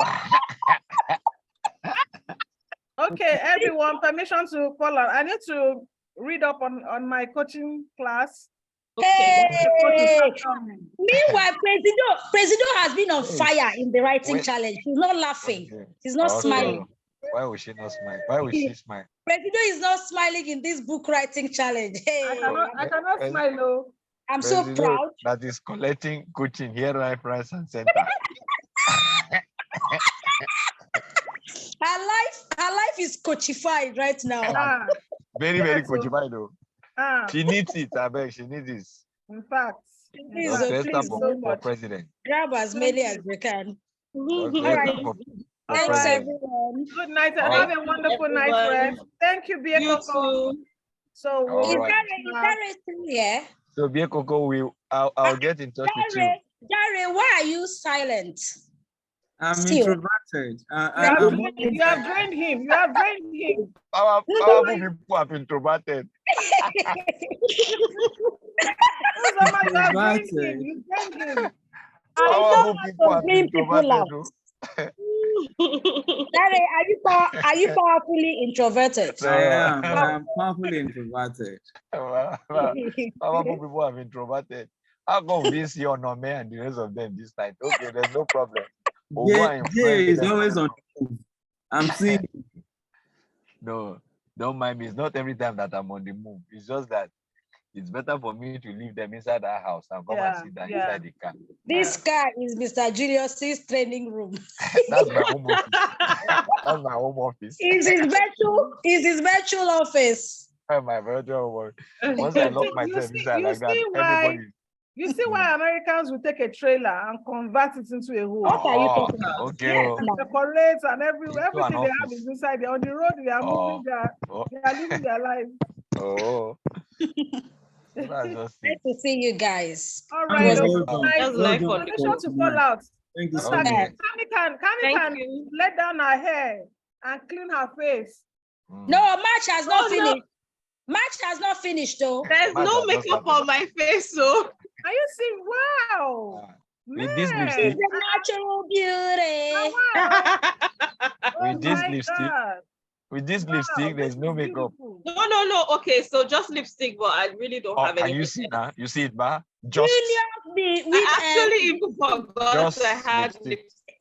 Okay, everyone, permission to follow. I need to read up on my coaching class. Hey! Coming. Meanwhile, Presido has been on fire in the writing Wait. challenge. She's not laughing. Okay. She's not Okay. smiling. Why would she not smile? Why would she smile? Presido is not smiling in this book writing challenge. Hey, I cannot smile, oh. I'm so Presido proud. that is collecting coaching here, right, price and center. Her life is coachified right now. Ah, Very, Yes, very oh. coachified though. ah, She needs it, I beg. She needs this. in fact. Please, Dr. please, Esther so for much. president. grab as many as you can. Dr. All right. Esther for Thanks, president. everyone. Good night. All Have right. a wonderful night, Everyone. friends. Thank you, You Bieko. too. So All Is right. Dare still here? So Bie Coco, I'll get in touch with you. Dare, why are you silent? I'm Still. introverted. You have drained him. You have drained him. Powerful people have introverted. You have drained him. You drained him. Powerful people have bring people introverted. out. Oh. Larry, are you powerfully introverted? I am. I'm powerfully introverted. Powerful people have introverted. How come we see Onome and the rest of them this night? Okay, there's no problem. We'll go and Jay influence is them. always on the move. I'm seeing. No, don't mind me. It's not every time that I'm on the move. It's just that it's better for me to leave them inside that house and come and sit down inside the car. This car is Mr. Julius's training room. That's my home office. That's my home office. Is his virtual office. My virtual work. Once I lock myself inside like that, everybody. You see why Americans will take a trailer and convert it into a home. What are you talking about? Okay. Yes, decorate and everything they have office. is inside. They're on the road, they are moving they are living their life. Oh. That's just Nice it. to see you guys. All right. Well done. Just Well like done. on the Permission to fall out. Thank you so Okay. much. Kami Thank can you. let down her hair and clean her face. No, March has not Oh, no. finished. March has not finished though. There's Mine no has just makeup started. on my face, so Are you seeing? Wow. With this Man. lipstick, It's a natural beauty. Wow. with this my lipstick, God. with this Wow, lipstick, there's this no is makeup. beautiful. no. Okay, so just lipstick, but I really don't Oh, have can any. you see now? You see it, ma? Just Julius, I actually even forgot Just I had lipstick. lipstick.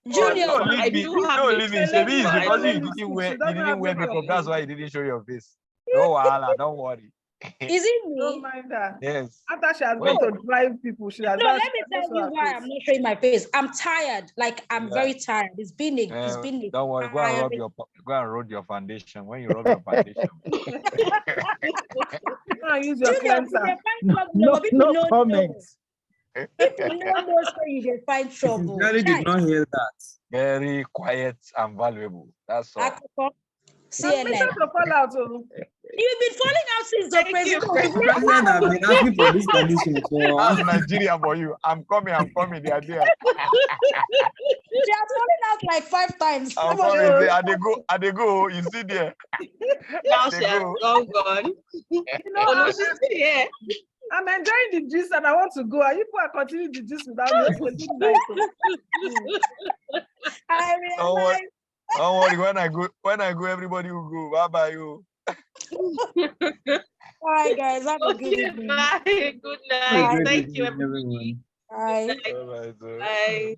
Junior, on, no, but I leave me. do have No, lipstick. leave me. Lady, Maybe it's but I because don't you have didn't lipstick. wear, She you doesn't didn't have wear makeup. makeup. That's why you didn't show your face. No, wahala, don't worry. is it Don't me? mind her. Yes. After she has Wait. gone to drive people, she has No, done. let me tell you why I'm not showing my face. I'm tired. Like I'm Yeah. very tired. It's been a Don't worry. Go and rub your foundation. When you rub your foundation. Use your Junior, cleanser. you dey find trouble. No People know comments. People know say you dey find trouble. Gary did not hear that. Very quiet and valuable. That's all. Akoko, Permission CNN. to fall out. Oh. You've been falling out since the Thank you, president. President have been asking for this permission for That's Nigeria for you. I'm coming. They are there. She has fallen out like 5 times. I'm Some of coming. you- They go. You see there. Now They she has go. gone. You know, Oh no, she's still here. I'm enjoying the gist and I want to go. And you people are continuing the gist without me. Okay, good night. I Don't worry. realize. Don't worry. When I go, everybody will go. Bye bye you. All right, guys. Have a good Okay, evening. bye. Good Have a night. great Thank you, evening, everybody. everyone. Bye. Bye bye. Bye.